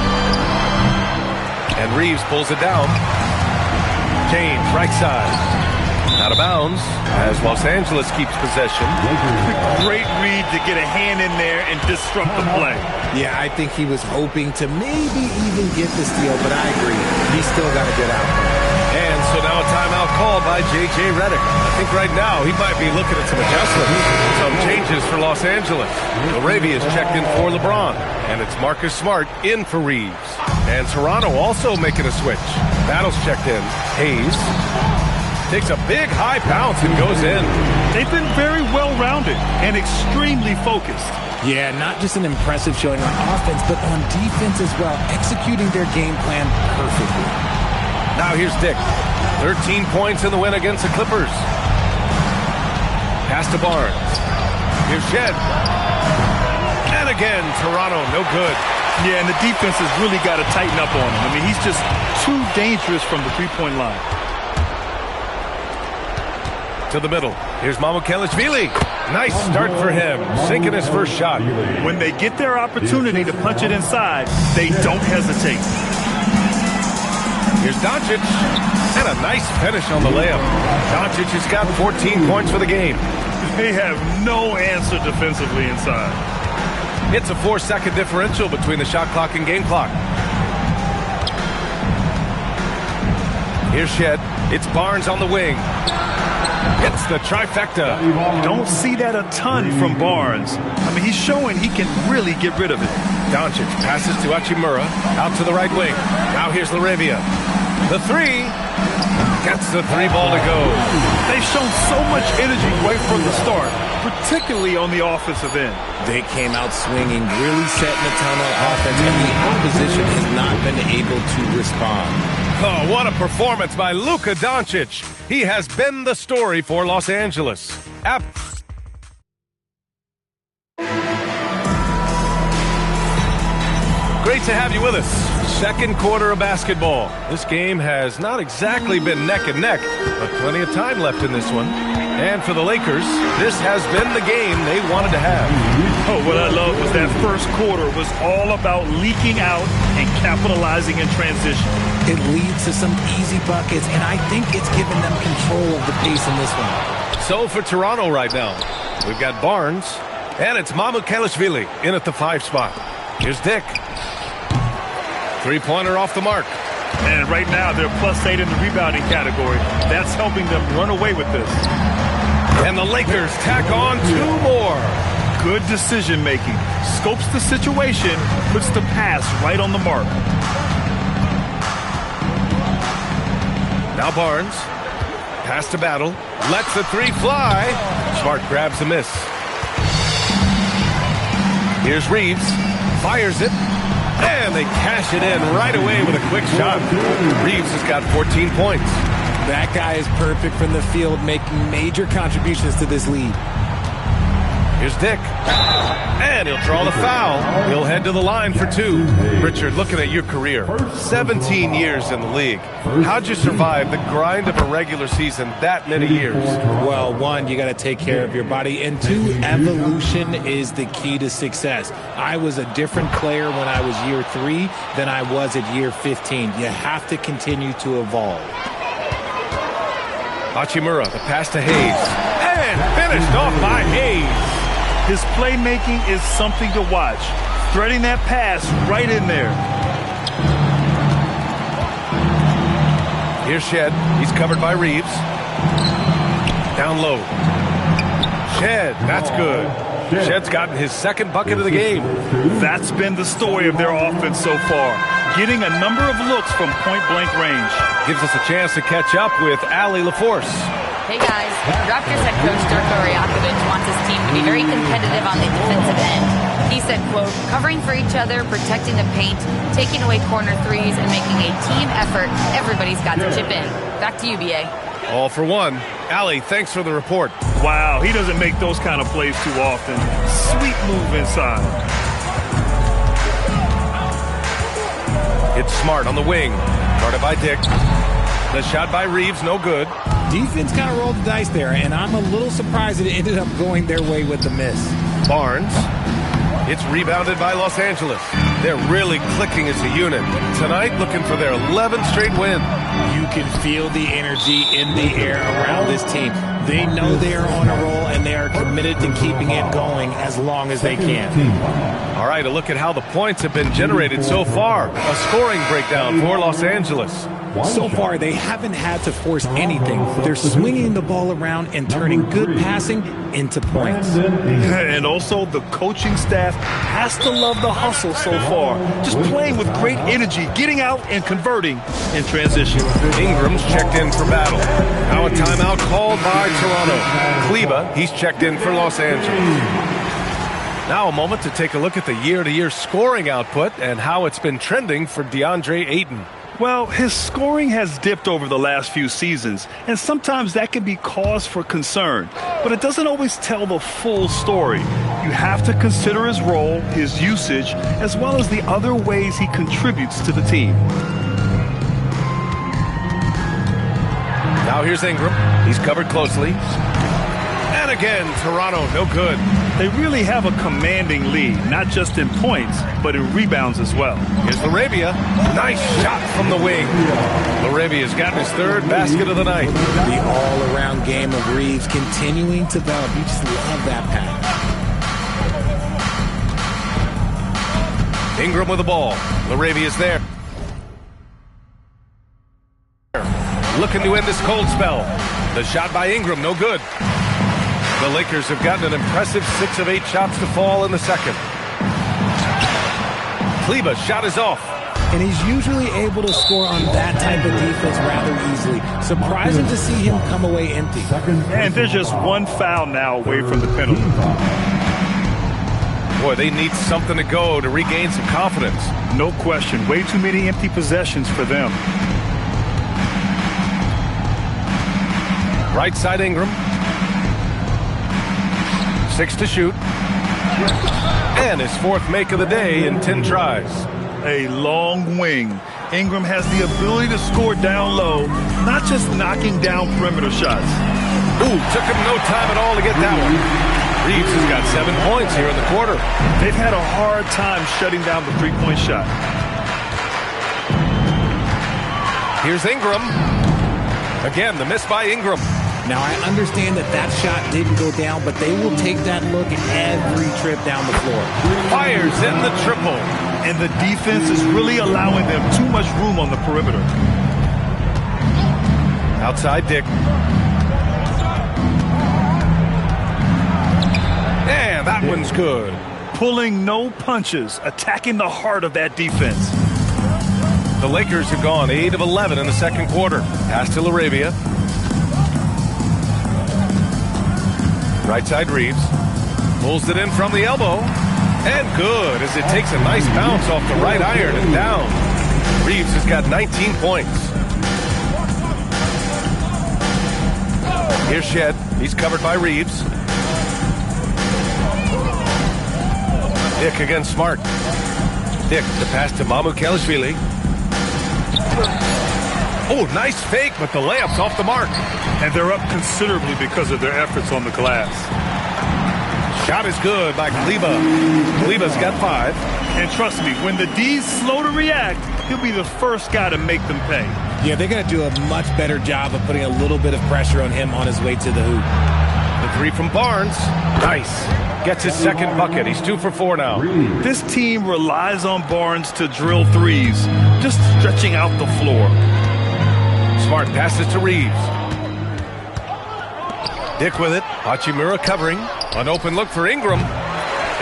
And Reeves pulls it down. James, right side. Out of bounds as Los Angeles keeps possession. Great read to get a hand in there and disrupt the play. Yeah, I think he was hoping to maybe even get the steal, but I agree. He's still got to get out. And so now a timeout called by J.J. Redick. I think right now he might be looking at some adjustments, some changes for Los Angeles. Laravia is checked in for LeBron, and it's Marcus Smart in for Reeves. And Toronto also making a switch. Battle's checked in. Hayes takes a big high bounce and goes in. They've been very well-rounded and extremely focused. Yeah, not just an impressive showing on offense, but on defense as well, executing their game plan perfectly. Now here's Dick. 13 points in the win against the Clippers. Pass to Barnes. Here's Shed. And again, Toronto, no good. Yeah, and the defense has really got to tighten up on him. I mean, he's just too dangerous from the three-point line. To the middle. Here's Mamukelashvili. Nice start for him. Sinking his first shot. When they get their opportunity to punch it inside, they don't hesitate. Here's Doncic. And a nice finish on the layup. Doncic has got 14 points for the game. They have no answer defensively inside. It's a 4-second differential between the shot clock and game clock. Here's Shed. It's Barnes on the wing. Hits the trifecta. You don't see that a ton from Barnes. I mean, he's showing he can really get rid of it. Doncic passes to Hachimura. Out to the right wing. Now here's Laravia. The three. Gets the three ball to go. They've shown so much energy right from the start, particularly on the offensive end. They came out swinging, really setting a ton of offense, and the opposition has not been able to respond. Oh, what a performance by Luka Doncic. He has been the story for Los Angeles. Great to have you with us. Second quarter of basketball. This game has not exactly been neck and neck, but plenty of time left in this one. And for the Lakers, this has been the game they wanted to have. Oh, what I love was that first quarter was all about leaking out and capitalizing in transition. It leads to some easy buckets, and I think it's given them control of the pace in this one. So for Toronto right now, we've got Barnes, and it's Mamukelashvili in at the 5 spot. Here's Dick. Three-pointer off the mark. And right now, they're +8 in the rebounding category. That's helping them run away with this. And the Lakers tack on 2 more. Good decision-making. Scopes the situation, puts the pass right on the mark. Now Barnes. Pass to Battle. Lets the three fly. Smart grabs the miss. Here's Reeves. Fires it. And they cash it in right away with a quick shot. Reeves has got 14 points. That guy is perfect from the field, making major contributions to this lead. Here's Dick. And he'll draw the foul. He'll head to the line for 2. Richard, looking at your career, 17 years in the league. How'd you survive the grind of a regular season that many years? Well, 1, you got to take care of your body, and 2, evolution is the key to success. I was a different player when I was year 3 than I was at year 15. You have to continue to evolve. Hachimura, the pass to Hayes. And finished off by Hayes. His playmaking is something to watch. Threading that pass right in there. Here's Shed. He's covered by Reeves. Down low. Shed, that's good. Shed's gotten his second bucket of the game. That's been the story of their offense so far. Getting a number of looks from point-blank range. Gives us a chance to catch up with Allie LaForce. Hey guys, Raptors head coach Darko Rajakovic wants his team to be very competitive on the defensive end. He said, quote, covering for each other, protecting the paint, taking away corner threes, and making a team effort. Everybody's got to chip in. Back to you, BA. All for one. Allie, thanks for the report. Wow, he doesn't make those kind of plays too often. Sweet move inside. It's Smart on the wing. Guarded by Dick. The shot by Reeves, no good. Defense kind of rolled the dice there, and I'm a little surprised that it ended up going their way with the miss. Barnes. It's rebounded by Los Angeles. They're really clicking as a unit. Tonight, looking for their 11th straight win. You can feel the energy in the air around this team. They know they are on a roll, and they are committed to keeping it going as long as they can. All right, a look at how the points have been generated so far. A scoring breakdown for Los Angeles. So far, they haven't had to force anything. They're swinging the ball around and turning good passing into points. And also, the coaching staff has to love the hustle so far. Just playing with great energy, getting out and converting in transition. Ingram's checked in for Battle. Now a timeout called by Toronto. Kleba, he's checked in for Los Angeles. Now a moment to take a look at the year-to-year scoring output and how it's been trending for DeAndre Ayton. Well, his scoring has dipped over the last few seasons, and sometimes that can be cause for concern. But it doesn't always tell the full story. You have to consider his role, his usage, as well as the other ways he contributes to the team. Now here's Ingram. He's covered closely. And again, Toronto, no good. They really have a commanding lead, not just in points, but in rebounds as well. Here's Laravia. Nice shot from the wing. Laravia's gotten his 3rd basket of the night. The all-around game of Reeves continuing to develop. You just love that pass. Ingram with the ball. LaRavia's there. Looking to end this cold spell. The shot by Ingram, no good. The Lakers have gotten an impressive 6 of 8 shots to fall in the second. Kleber's shot is off. And he's usually able to score on that type of defense rather easily. Surprising to see him come away empty. And there's just one foul now away from the penalty. Boy, they need something to go to regain some confidence. No question. Way too many empty possessions for them. Right side Ingram. 6 to shoot. And his 4th make of the day in 10 tries. A long wing. Ingram has the ability to score down low, not just knocking down perimeter shots. Ooh, took him no time at all to get that one. Reeves has got 7 points here in the quarter. They've had a hard time shutting down the three-point shot. Here's Ingram. Again, the miss by Ingram. Now, I understand that that shot didn't go down, but they will take that look every trip down the floor. Fires in the triple. And the defense is really allowing them too much room on the perimeter. Outside Dick. And that one's good. Pulling no punches, attacking the heart of that defense. The Lakers have gone 8 of 11 in the second quarter. Pass to LaRavia. Right side Reeves. Pulls it in from the elbow. And good as it takes a nice bounce off the right iron and down. Reeves has got 19 points. Here's Shed. He's covered by Reeves. Dick against Smart. Dick, the pass to Mamukelashvili. Oh, nice fake, but the layup's off the mark. And they're up considerably because of their efforts on the glass. Shot is good by Kleber. Kleber's got 5. And trust me, when the D's slow to react, he'll be the first guy to make them pay. Yeah, they're going to do a much better job of putting a little bit of pressure on him on his way to the hoop. The 3 from Barnes. Nice. Gets his second bucket. He's 2 for 4 now. This team relies on Barnes to drill threes, just stretching out the floor. Smart passes to Reeves. Dick with it. Hachimura covering. An open look for Ingram.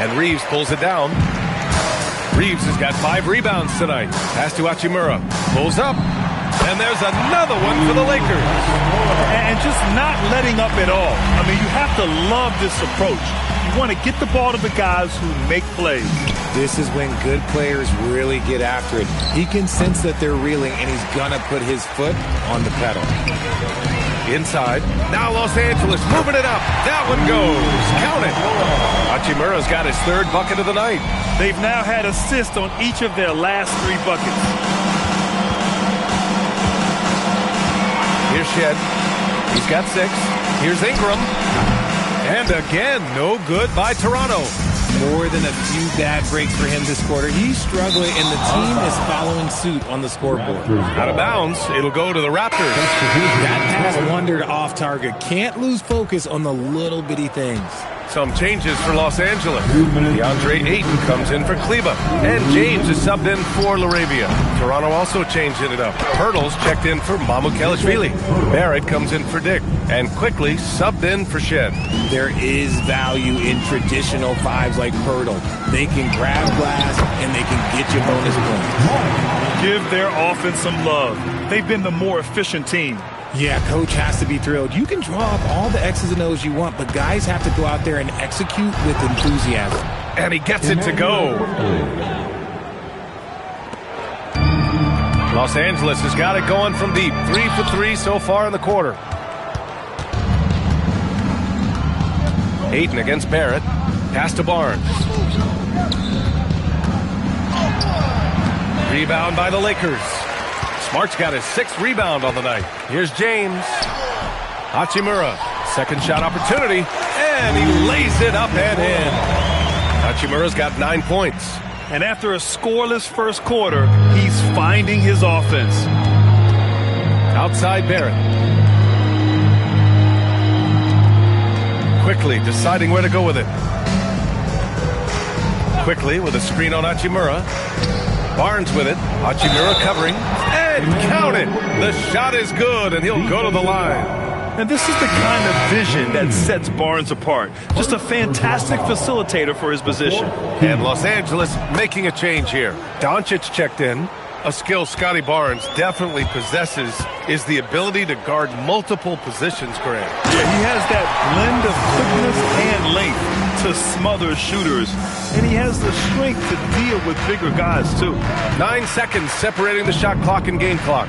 And Reeves pulls it down. Reeves has got 5 rebounds tonight. Pass to Hachimura. Pulls up. And there's another one for the Lakers. And just not letting up at all. I mean, you have to love this approach. You want to get the ball to the guys who make plays. This is when good players really get after it. He can sense that they're reeling, and he's going to put his foot on the pedal. Inside. Now Los Angeles moving it up. That one goes. Count it. Hachimura's got his 3rd bucket of the night. They've now had assists on each of their last 3 buckets. Here's Shed. He's got 6. Here's Ingram. And again, no good by Toronto. More than a few bad breaks for him this quarter. He's struggling, and the team is following suit on the scoreboard. Out of bounds. It'll go to the Raptors. That pass wandered off target. Can't lose focus on the little bitty things. Some changes for Los Angeles. DeAndre Ayton comes in for Kleber. And James is subbed in for LaRavia. Toronto also changing it up. Hurdles checked in for Mamukelashvili. Barrett comes in for Dick. And quickly subbed in for Shed. There is value in traditional 5s like Hurdle. They can grab glass and they can get you bonus points. Give their offense some love. They've been the more efficient team. Yeah, coach has to be thrilled. You can draw up all the X's and O's you want, but guys have to go out there and execute with enthusiasm. And he gets it to go. Los Angeles has got it going from deep. 3 for 3 so far in the quarter. Ayton against Barrett. Pass to Barnes. Rebound by the Lakers. Smart's got his 6th rebound on the night. Here's James. Hachimura. Second shot opportunity. And he lays it up and in. Hachimura's got 9 points. And after a scoreless first quarter, he's finding his offense. Outside Barrett. Quickly deciding where to go with it. Quickly with a screen on Hachimura. Barnes with it. Hachimura covering. And count it. The shot is good, and he'll go to the line. And this is the kind of vision that sets Barnes apart. Just a fantastic facilitator for his position. And Los Angeles making a change here. Doncic checked in. A skill Scotty Barnes definitely possesses is the ability to guard multiple positions, Grant. Yeah, he has that blend of quickness and length to smother shooters. And he has the strength to deal with bigger guys, too. 9 seconds separating the shot clock and game clock.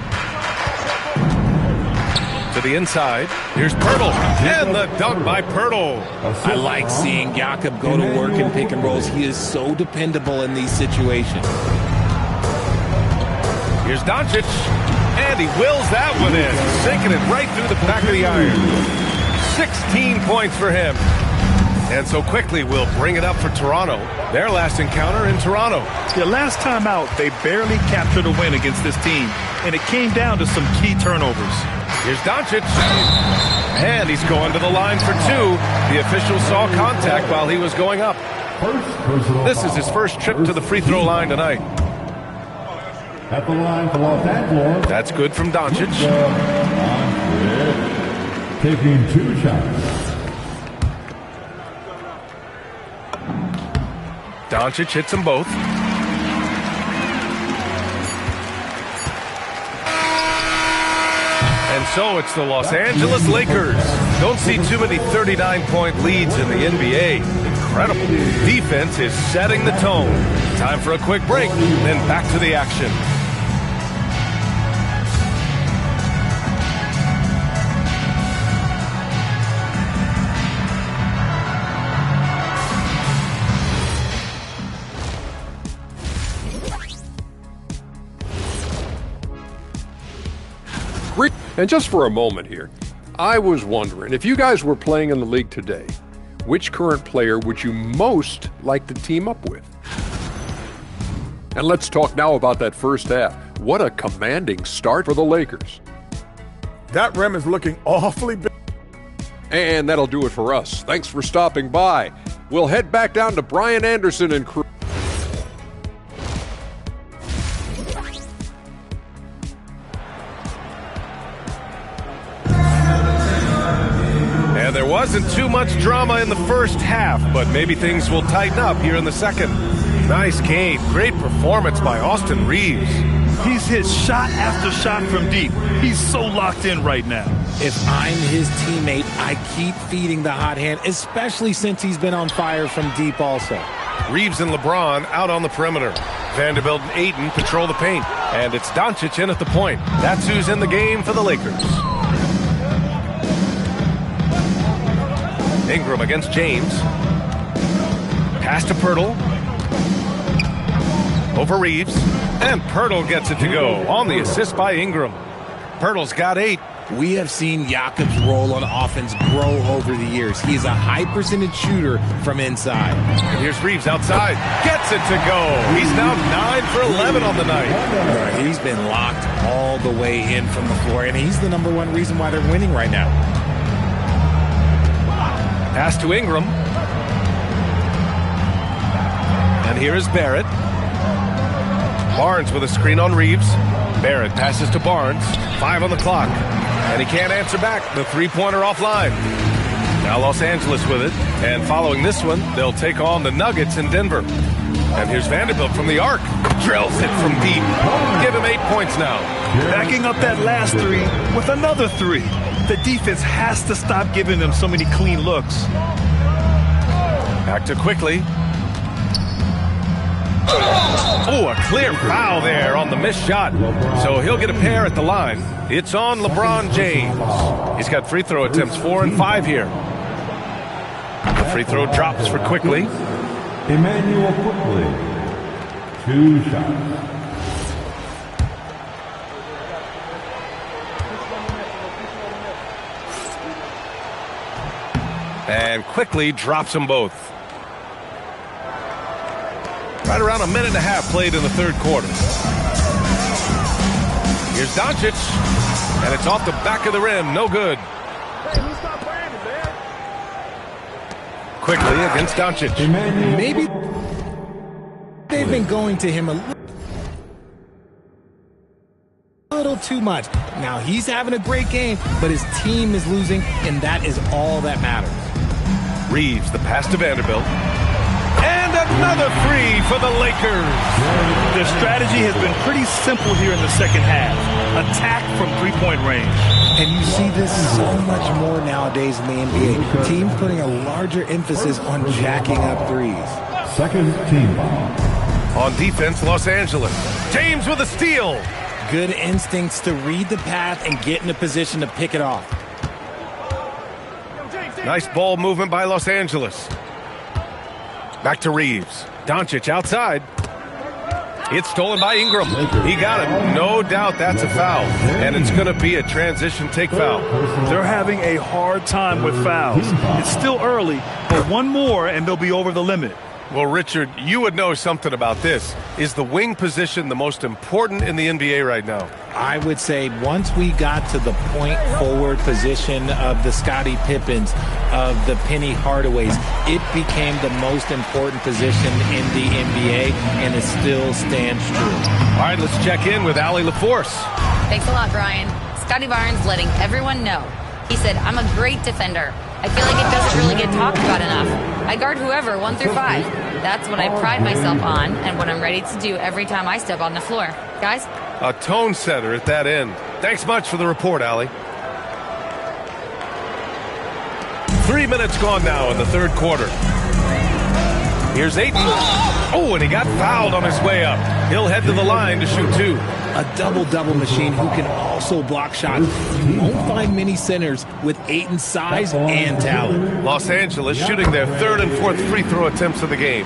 To the inside. Here's Poeltl. And the dunk by Poeltl. I like seeing Jakob go to work in pick and rolls. He is so dependable in these situations. Here's Doncic, and he wills that one in, sinking it right through the back of the iron. 16 points for him. And so quickly we'll bring it up for Toronto. Their last encounter in Toronto. The last time out, they barely captured a win against this team, and it came down to some key turnovers. Here's Doncic, and he's going to the line for two. The official saw contact while he was going up. This is his first trip to the free throw line tonight. At the line for Los Angeles. That's good from Doncic. Taking 2 shots. Doncic hits them both. And so it's the Los Angeles Lakers. Don't see too many 39-point leads in the NBA. Incredible. Defense is setting the tone. Time for a quick break, then back to the action. And just for a moment here, I was wondering, if you guys were playing in the league today, which current player would you most like to team up with? And let's talk now about that first half. What a commanding start for the Lakers. That rim is looking awfully big. And that'll do it for us. Thanks for stopping by. We'll head back down to Brian Anderson and crew. And there wasn't too much drama in the first half, but maybe things will tighten up here in the second. Nice game. Great performance by Austin Reaves. He's hit shot after shot from deep. He's so locked in right now. If I'm his teammate, I keep feeding the hot hand, especially since he's been on fire from deep also. Reaves and LeBron out on the perimeter. Vanderbilt and Ayton control the paint. And it's Doncic in at the point. That's who's in the game for the Lakers. Ingram against James. Pass to Poeltl. Over Reaves. And Poeltl gets it to go on the assist by Ingram. Poeltl's got 8. We have seen Jakob's role on offense grow over the years. He's a high percentage shooter from inside. And here's Reaves outside. Gets it to go. He's now 9 for 11 on the night. He's been locked all the way in from the floor, and he's the #1 reason why they're winning right now. Pass to Ingram. And here is Barrett. Barnes with a screen on Reaves. Barrett passes to Barnes. 5 on the clock. And he can't answer back. The three-pointer offline. Now Los Angeles with it. And following this one, they'll take on the Nuggets in Denver. And here's Vanderbilt from the arc. Drills it from deep. Give him 8 points now. Backing up that last three with another 3. The defense has to stop giving them so many clean looks. Back to Quickly. Oh, a clear foul there on the missed shot. So he'll get a pair at the line. It's on LeBron James. He's got free throw attempts 4 and 5 here. The free throw drops for Quickly. Emmanuel Quickly. 2 shots. And Quickly drops them both. Right around a minute and a half played in the third quarter. Here's Doncic. And it's off the back of the rim. No good. Quickly against Doncic. Maybe they've been going to him a little too much. Now, he's having a great game, but his team is losing, and that is all that matters. Reeves, the pass to Vanderbilt. And another three for the Lakers. Their strategy has been pretty simple here in the second half. Attack from three-point range. And you see this so much more nowadays in the NBA. Teams putting a larger emphasis on jacking up threes. Second team foul. On defense, Los Angeles. James with a steal. Good instincts to read the path and get in a position to pick it off. Nice ball movement by Los Angeles. Back to Reeves. Doncic outside. It's stolen by Ingram. He got it. No doubt that's a foul. And it's going to be a transition take foul. They're having a hard time with fouls. It's still early, but one more and they'll be over the limit. Well, Richard, you would know something about this. Is the wing position the most important in the NBA right now? I would say once we got to the point forward position of the Scottie Pippens, of the Penny Hardaways, it became the most important position in the NBA, and it still stands true. All right, let's check in with Allie LaForce. Thanks a lot, Brian. Scottie Barnes letting everyone know. He said, I'm a great defender. I feel like it doesn't really get talked about enough. I guard whoever, 1 through 5. That's what I pride myself on and what I'm ready to do every time I step on the floor. Guys? A tone setter at that end. Thanks much for the report, Allie. 3 minutes gone now in the third quarter. Here's Ayton. Oh, and he got fouled on his way up. He'll head to the line to shoot 2. A double-double machine who can also block shots. You won't find many centers with Ayton's size and talent. Los Angeles shooting their third and fourth free throw attempts of the game.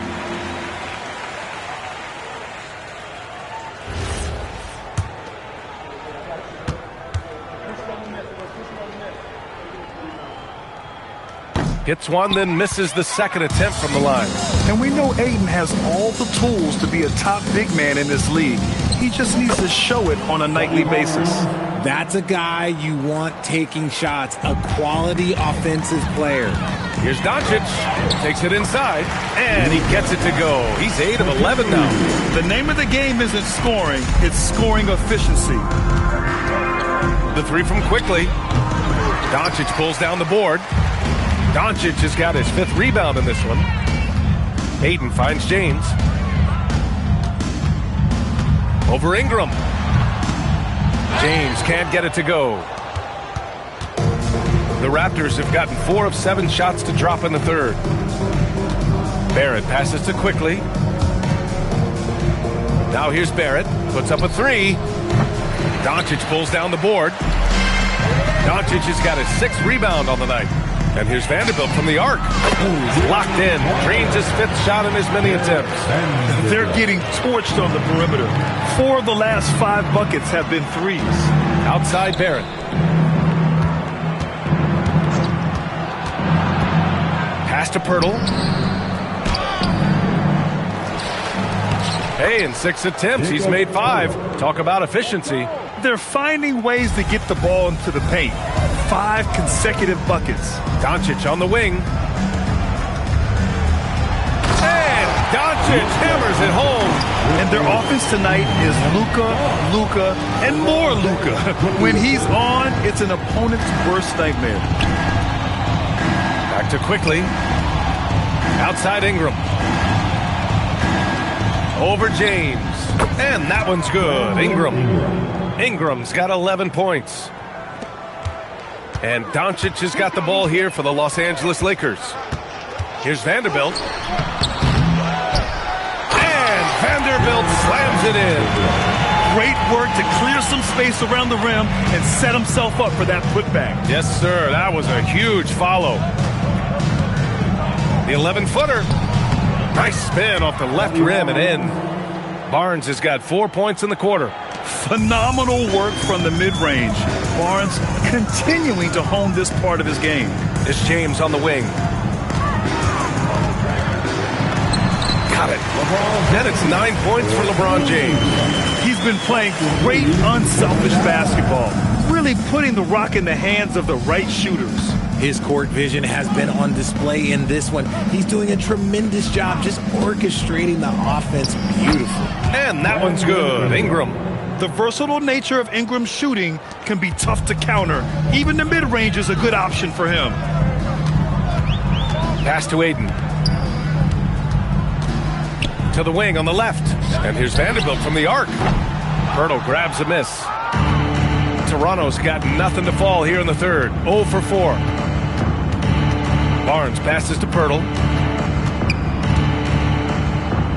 Hits one, then misses the second attempt from the line. And we know Ayton has all the tools to be a top big man in this league. He just needs to show it on a nightly basis. That's a guy you want taking shots, a quality offensive player. Here's Doncic, takes it inside, and he gets it to go. He's 8 of 11 now. The name of the game isn't scoring, it's scoring efficiency. The three from Quickly. Doncic pulls down the board. Doncic has got his 5th rebound in this one. Ayton finds James. Over Ingram. James can't get it to go. The Raptors have gotten 4 of 7 shots to drop in the third. Barrett passes to Quickly. Now here's Barrett. Puts up a 3. Doncic pulls down the board. Doncic has got his 6th rebound on the night. And here's Vanderbilt from the arc. He's locked in. Drains his 5th shot in as many attempts. They're getting torched on the perimeter. 4 of the last 5 buckets have been threes. Outside Barrett. Pass to Pirtle. Hey, in 6 attempts, he's made 5. Talk about efficiency. They're finding ways to get the ball into the paint. 5 consecutive buckets. Doncic on the wing. And Doncic hammers it home. And their offense tonight is Luka, and more Luka. When he's on, it's an opponent's worst nightmare. Back to Quickly. Outside Ingram. Over James. And that one's good. Ingram's got 11 points. And Doncic has got the ball here for the Los Angeles Lakers. Here's Vanderbilt. And Vanderbilt slams it in. Great work to clear some space around the rim and set himself up for that putback. Yes, sir. That was a huge follow. The 11-footer. Nice spin off the left rim and in. Barnes has got 4 points in the quarter. Phenomenal work from the mid-range. Barnes continuing to hone this part of his game. It's James on the wing. Got it. Then it's 9 points for LeBron James. He's been playing great, unselfish basketball. Really putting the rock in the hands of the right shooters. His court vision has been on display in this one. He's doing a tremendous job just orchestrating the offense beautifully. And that one's good. Ingram. The versatile nature of Ingram's shooting can be tough to counter. Even the mid-range is a good option for him. Pass to Ayton. To the wing on the left. And here's Vanderbilt from the arc. Pirtle grabs a miss. Toronto's got nothing to fall here in the third. 0 for 4. Barnes passes to Pirtle.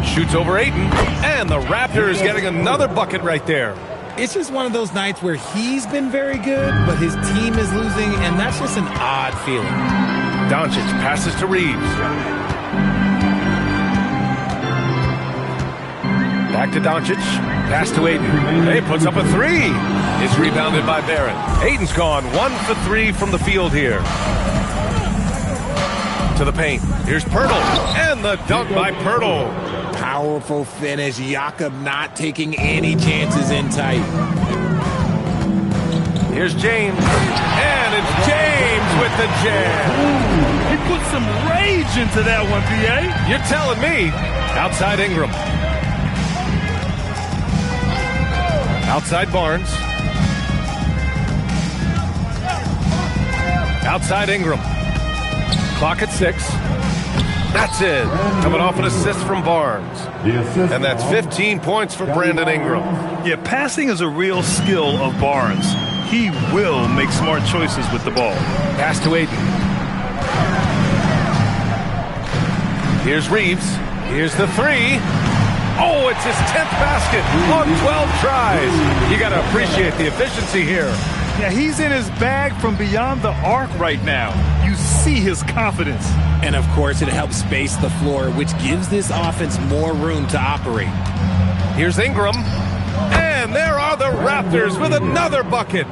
Shoots over Ayton. And the Raptors getting another bucket right there. It's just one of those nights where he's been very good, but his team is losing, and that's just an odd feeling. Doncic passes to Reeves. Back to Doncic. Pass to Ayton. He puts up a three. It's rebounded by Barrett. Ayton's gone 1 for 3 from the field here. To the paint. Here's Pirtle. And the dunk by Pirtle. Powerful finish. Jakob not taking any chances in tight. Here's James. And it's James with the jam. He put some rage into that one, B.A. You're telling me. Outside Ingram. Outside Barnes. Outside Ingram. Clock at 6. That's it. Coming off an assist from Barnes. And that's 15 points for Brandon Ingram. Yeah, passing is a real skill of Barnes. He will make smart choices with the ball. Pass to Ayton. Here's Reeves. Here's the three. Oh, it's his 10th basket on 12 tries. You got to appreciate the efficiency here. Yeah, he's in his bag from beyond the arc right now. You see his confidence. And, of course, it helps space the floor, which gives this offense more room to operate. Here's Ingram. And there are the Raptors with another bucket.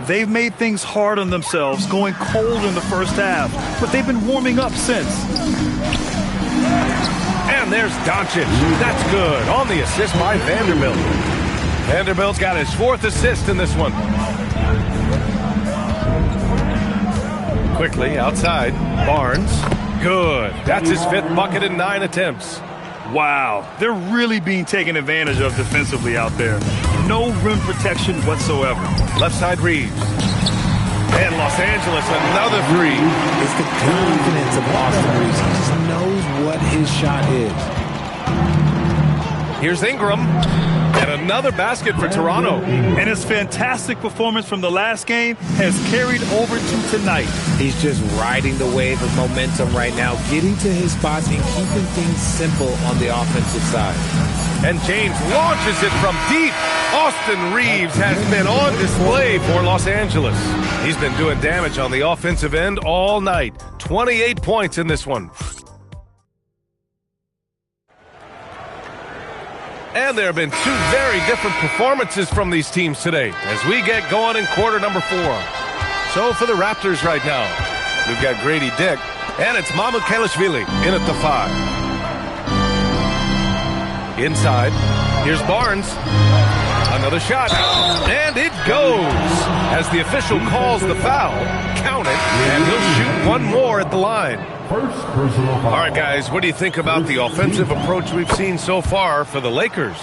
They've made things hard on themselves, going cold in the first half, but they've been warming up since. And there's Doncic. That's good. On the assist by Vanderbilt. Vanderbilt's got his 4th assist in this one. Quickly outside. Barnes. Good. That's his 5th bucket in 9 attempts. Wow. They're really being taken advantage of defensively out there. No rim protection whatsoever. Left side Reeves. And Los Angeles, another three. It's the confidence of Austin Reeves. He just knows what his shot is. Here's Ingram. And another basket for Toronto. And his fantastic performance from the last game has carried over to tonight. He's just riding the wave of momentum right now, getting to his spots and keeping things simple on the offensive side. And James launches it from deep. Austin Reeves has been on display for Los Angeles. He's been doing damage on the offensive end all night. 28 points in this one. And there have been 2 very different performances from these teams today as we get going in quarter number 4. So for the Raptors right now, we've got Grady Dick, and it's Mamukelashvili in at the 5. Inside, here's Barnes. Another shot, and it goes. As the official calls the foul, count it, and he'll shoot one more at the line. First personal foul. All right, guys, what do you think about the offensive approach we've seen so far for the Lakers?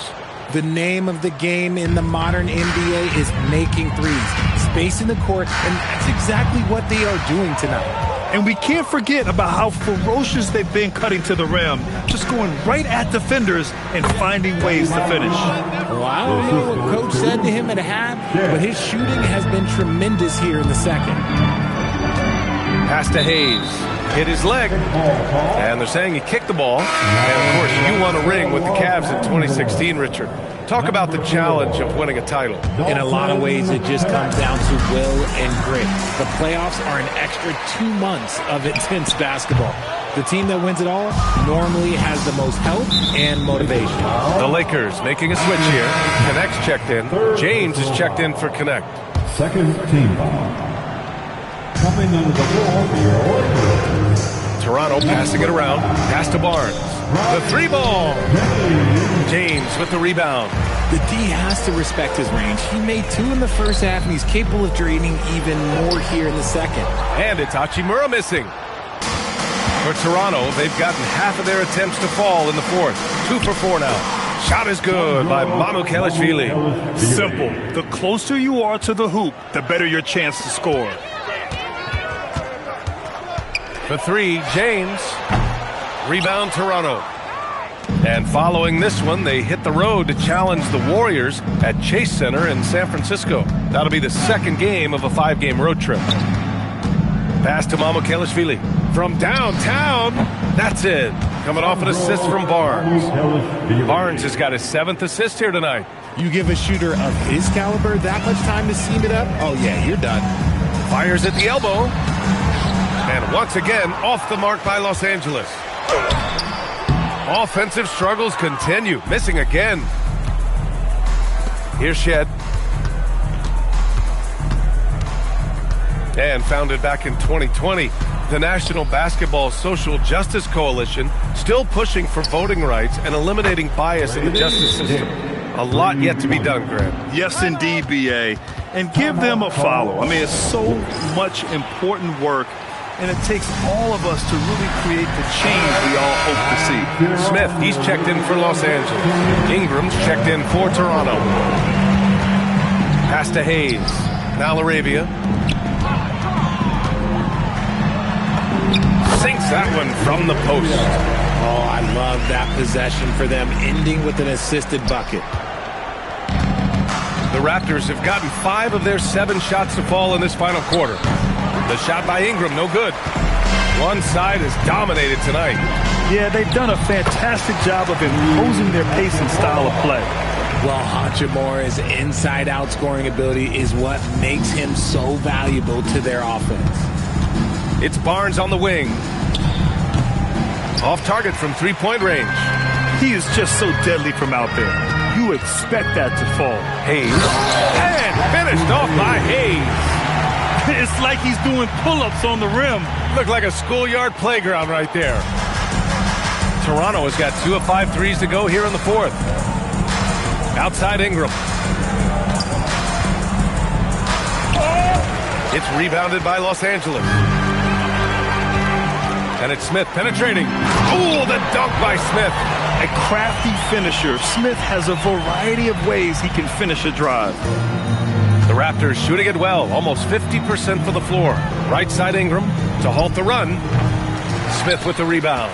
The name of the game in the modern NBA is making threes, spacing the court, and that's exactly what they are doing tonight. And we can't forget about how ferocious they've been cutting to the rim, just going right at defenders and finding ways to finish. Well, I don't know what Coach said to him at half, but his shooting has been tremendous here in the second. Pass to Hayes. Hit his leg. And they're saying he kicked the ball. And, of course, you won a ring with the Cavs in 2016, Richard. Talk about the challenge of winning a title. In a lot of ways, it just comes down to will and grit. The playoffs are an extra 2 months of intense basketball. The team that wins it all normally has the most help and motivation. The Lakers making a switch here. Connect's checked in. James is checked in for Connect. Second team foul. Coming under the ball for your Lakers. Toronto passing it around. Pass to Barnes. The 3 ball. James with the rebound. The D has to respect his range. He made 2 in the first half, and he's capable of draining even more here in the second. And it's Hachimura missing. For Toronto, they've gotten half of their attempts to fall in the fourth. 2 for 4 now. Shot is good by Mamukelashvili. Simple. The closer you are to the hoop, the better your chance to score. For 3, James. Rebound, Toronto. And following this one, they hit the road to challenge the Warriors at Chase Center in San Francisco. That'll be the second game of a 5-game road trip. Pass to Mamukelashvili. From downtown, that's it. Coming off an assist from Barnes. Barnes has got his 7th assist here tonight. You give a shooter of his caliber that much time to seam it up? Oh, yeah, you're done. Fires at the elbow. And once again, off the mark by Los Angeles. Offensive struggles continue. Missing again. Here's Shed. And founded back in 2020, the National Basketball Social Justice Coalition still pushing for voting rights and eliminating bias in the justice system. A lot yet to be done, Grant. Yes, indeed, B.A. And give them a follow. I mean, it's so much important work, and it takes all of us to really create the change we all hope to see. Smith, he's checked in for Los Angeles. Ingram's checked in for Toronto. Pass to Hayes. Now LaRavia. Sinks that one from the post. Oh, I love that possession for them, ending with an assisted bucket. The Raptors have gotten 5 of their 7 shots to fall in this final quarter. The shot by Ingram, no good. One side is dominated tonight. Yeah, they've done a fantastic job of imposing their pace and style of play. Well, Hachimura's inside-out scoring ability is what makes him so valuable to their offense. It's Barnes on the wing. Off target from 3-point range. He is just so deadly from out there. You expect that to fall. Hayes. And finished off by Hayes. It's like he's doing pull-ups on the rim. Looked like a schoolyard playground right there. Toronto has got 2 of 5 threes to go here in the fourth. Outside Ingram. It's rebounded by Los Angeles. And it's Smith penetrating. Oh, the dunk by Smith. A crafty finisher. Smith has a variety of ways he can finish a drive. The Raptors shooting it well, almost 50% for the floor. Right side Ingram to halt the run. Smith with the rebound.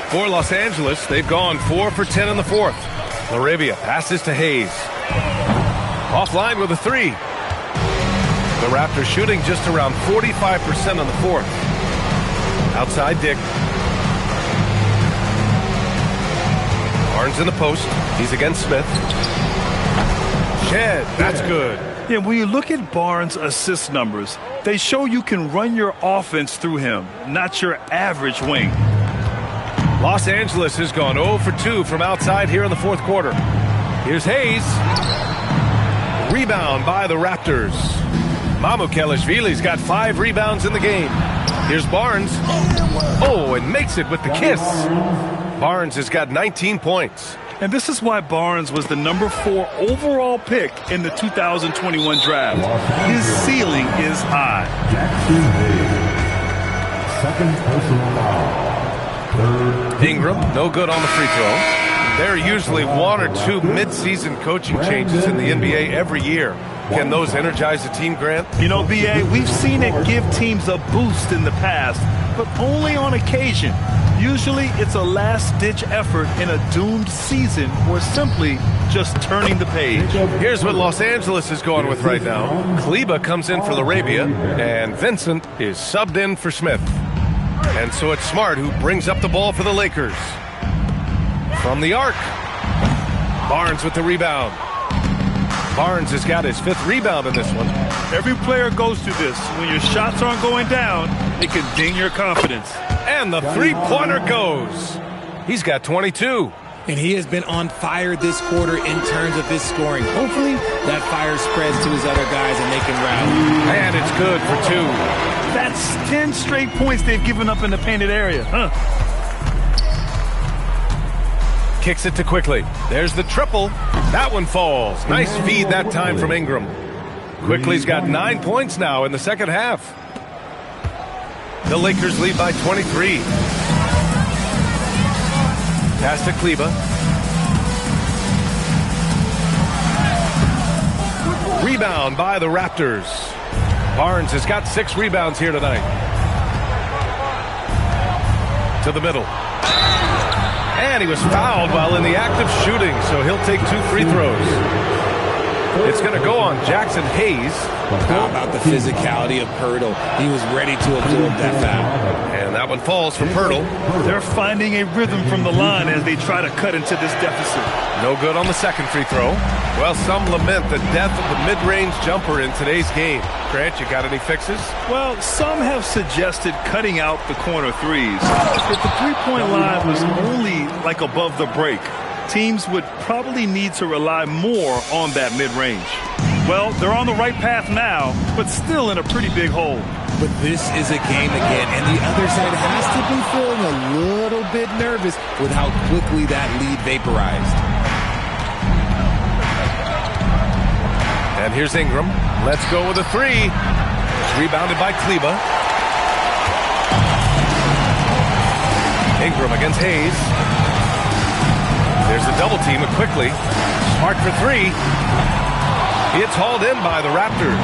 For Los Angeles, they've gone 4 for 10 in the fourth. LaRavia passes to Hayes. Offline with a 3. The Raptors shooting just around 45% in the fourth. Outside Dick. Barnes in the post. He's against Smith. Shed, that's good. Yeah, when you look at Barnes' assist numbers, they show you can run your offense through him, not your average wing. Los Angeles has gone 0 for 2 from outside here in the fourth quarter. Here's Hayes. Rebound by the Raptors. Mamukelashvili's got 5 rebounds in the game. Here's Barnes. Oh, and makes it with the kiss. Barnes has got 19 points. And this is why Barnes was the number 4 overall pick in the 2021 draft. His ceiling is high. Second personal foul. Ingram, no good on the free throw. There are usually 1 or 2 mid-season coaching changes in the NBA every year. Can those energize the team, Grant? You know, B.A., we've seen it give teams a boost in the past, but only on occasion. Usually it's a last-ditch effort in a doomed season or simply just turning the page. Here's what Los Angeles is going with right now. Kleba comes in for LaRavia, and Vincent is subbed in for Smith. And so it's Smart who brings up the ball for the Lakers. From the arc, Barnes with the rebound. Barnes has got his 5th rebound in this one. Every player goes through this. When your shots aren't going down, it can ding your confidence. And the 3-pointer goes. He's got 22. And he has been on fire this quarter in terms of his scoring. Hopefully, that fire spreads to his other guys and they can rally. And it's good for 2. That's 10 straight points they've given up in the painted area, huh? Kicks it to Quickly. There's the triple. That one falls. Nice feed that time from Ingram. Quickly's got 9 points now in the second half. The Lakers lead by 23. Pass to Kleber. Rebound by the Raptors. Barnes has got 6 rebounds here tonight. To the middle. And he was fouled while in the act of shooting, so he'll take 2 free throws. It's going to go on Jackson Hayes. How about the physicality of Pirtle? He was ready to absorb that foul. And that one falls from Pirtle. They're finding a rhythm from the line as they try to cut into this deficit. No good on the second free throw. Well, some lament the death of the mid-range jumper in today's game. Grant, you got any fixes? Well, some have suggested cutting out the corner threes. If the three-point line was only like above the break, teams would probably need to rely more on that mid-range. Well, they're on the right path now, but still in a pretty big hole. But this is a game again, and the other side has to be feeling a little bit nervous with how quickly that lead vaporized. And here's Ingram. Let's go with a 3. It's rebounded by Kleber. Ingram against Hayes. There's a double team Quickly. Smart for 3. It's hauled in by the Raptors.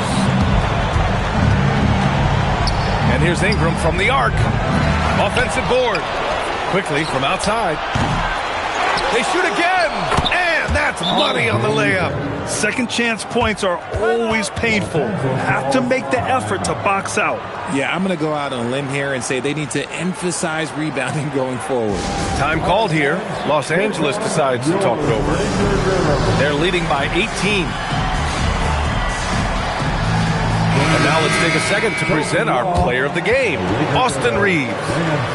And here's Ingram from the arc. Offensive board. Quickly from outside. They shoot again. And that's money on the layup. Second chance points are always painful. Have to make the effort to box out. Yeah, I'm going to go out on a limb here and say they need to emphasize rebounding going forward. Time called here. Los Angeles decides to talk it over. They're leading by 18. And now let's take a second to present our player of the game, Austin Reaves.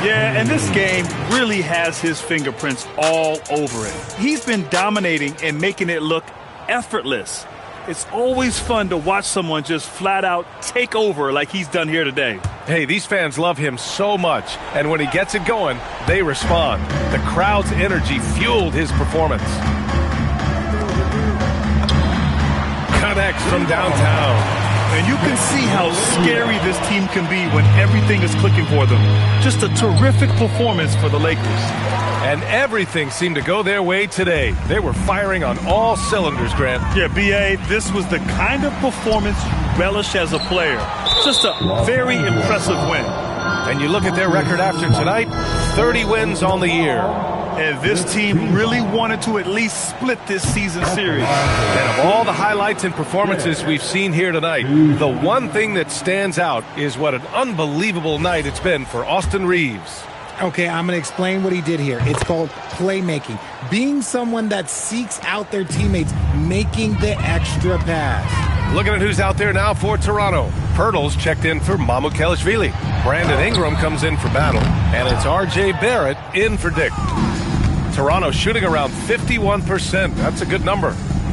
Yeah, and this game really has his fingerprints all over it. He's been dominating and making it look effortless. It's always fun to watch someone just flat out take over like he's done here today. Hey, these fans love him so much, and when he gets it going, they respond. The crowd's energy fueled his performance. Connects from downtown. And you can see how scary this team can be when everything is clicking for them. Just a terrific performance for the Lakers. And everything seemed to go their way today. They were firing on all cylinders, Grant. Yeah, B.A., this was the kind of performance you relish as a player. Just a very impressive win. And you look at their record after tonight, 30 wins on the year. And this team really wanted to at least split this season series. And of all the highlights and performances we've seen here tonight, the one thing that stands out is what an unbelievable night it's been for Austin Reaves. Okay, I'm going to explain what he did here. It's called playmaking. Being someone that seeks out their teammates, making the extra pass. Looking at who's out there now for Toronto. Pirtle's checked in for Mamukelashvili. Brandon Ingram comes in for Battle. And it's R.J. Barrett in for Dick. Toronto shooting around 51%. That's a good number.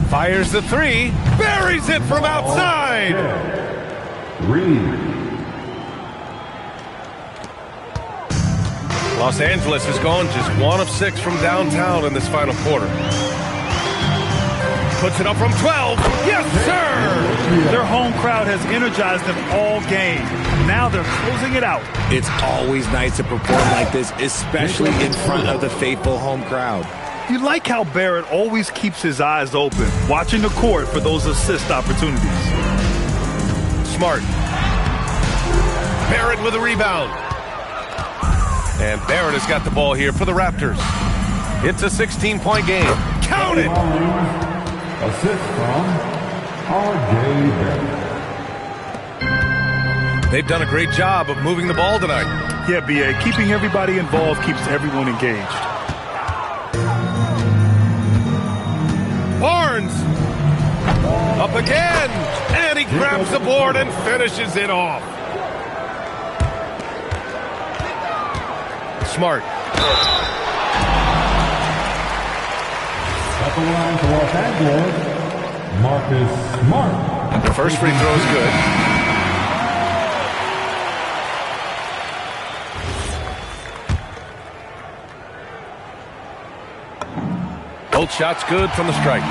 Fires the 3. Buries it from outside. Los Angeles has gone just 1 of 6 from downtown in this final quarter. Puts it up from 12. Yes, sir! Their home crowd has energized them all game. Now they're closing it out. It's always nice to perform like this, especially in front of the faithful home crowd. You like how Barrett always keeps his eyes open, watching the court for those assist opportunities. Smart. Barrett with a rebound. And Barrett has got the ball here for the Raptors. It's a 16-point game. Count it! Assist from R.J. Barrett. They've done a great job of moving the ball tonight. Yeah, B.A., keeping everybody involved keeps everyone engaged. Barnes! Up again! And he grabs the board and finishes it off. Smart. At the line for Los Angeles, Marcus Smart. The first free throw is good. Both shots good from the stripe.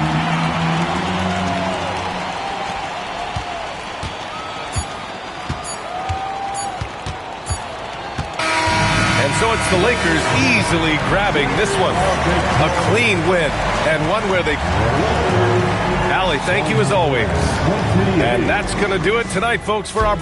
And so it's the Lakers easily grabbing this one. A clean win, and one where they... Allie, thank you as always. And that's going to do it tonight, folks, for our...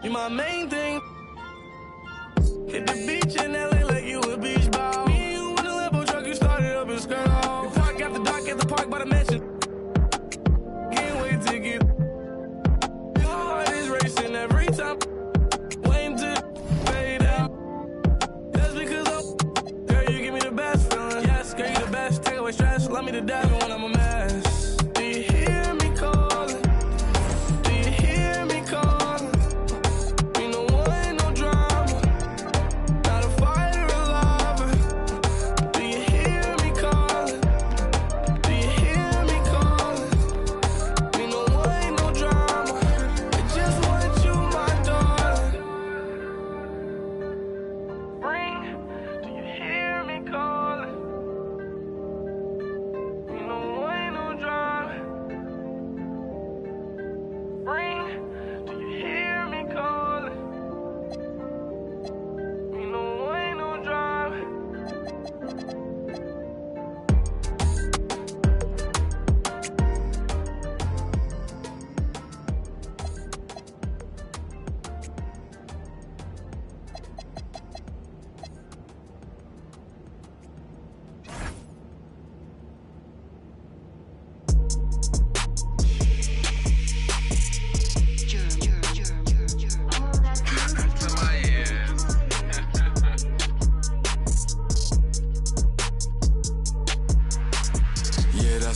You my main thing. Hit the beach in LA like you a beach ball. Me and you in the Lambo truck, you started up and skirt off. You park after dark at the park by the mansion. Can't wait to get. Your heart is racing every time. Waiting to fade out. That's because girl, you give me the best feeling. Yes, girl, you the best. Take away stress, love me to death when I'm a mess. Do you hear me calling? Do you hear me calling?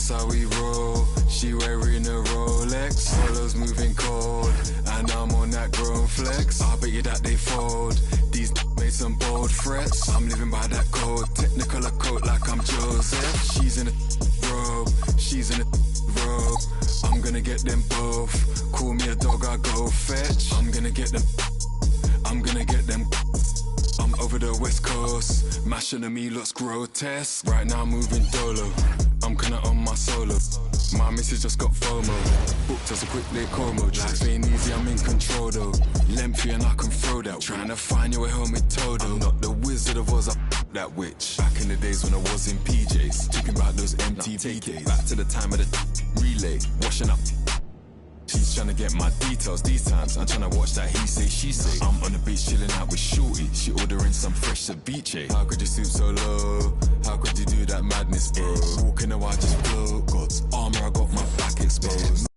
That's how we roll. She wearing a Rolex. Follows moving cold, and I'm on that grown flex. I bet you that they fold. These made some bold threats. I'm living by that code. Technicolor coat like I'm Joseph. She's in a robe. She's in a robe. I'm gonna get them both. Call me a dog, I go fetch. I'm gonna get them. I'm gonna get them. I'm over the West Coast. Mashing to me looks grotesque. Right now I'm moving dolo. I'm kinda on my solo. My missus just got FOMO. Booked as a quick late Como. Life ain't easy, I'm in control though. Lengthy and I can throw that. Trying to find your way home with Todo. I'm not the Wizard of Oz, that witch. Back in the days when I was in PJs. Talking about those MTV days. Back to the time of the relay. Washing up. She's trying to get my details these times. I'm trying to watch that he say, she say. I'm on the beach chilling out with Shorty. She ordering some fresh ceviche. How could you stoop so low? How could you do that madness, bro? Walking a while just blow. God's armor, I got my back exposed.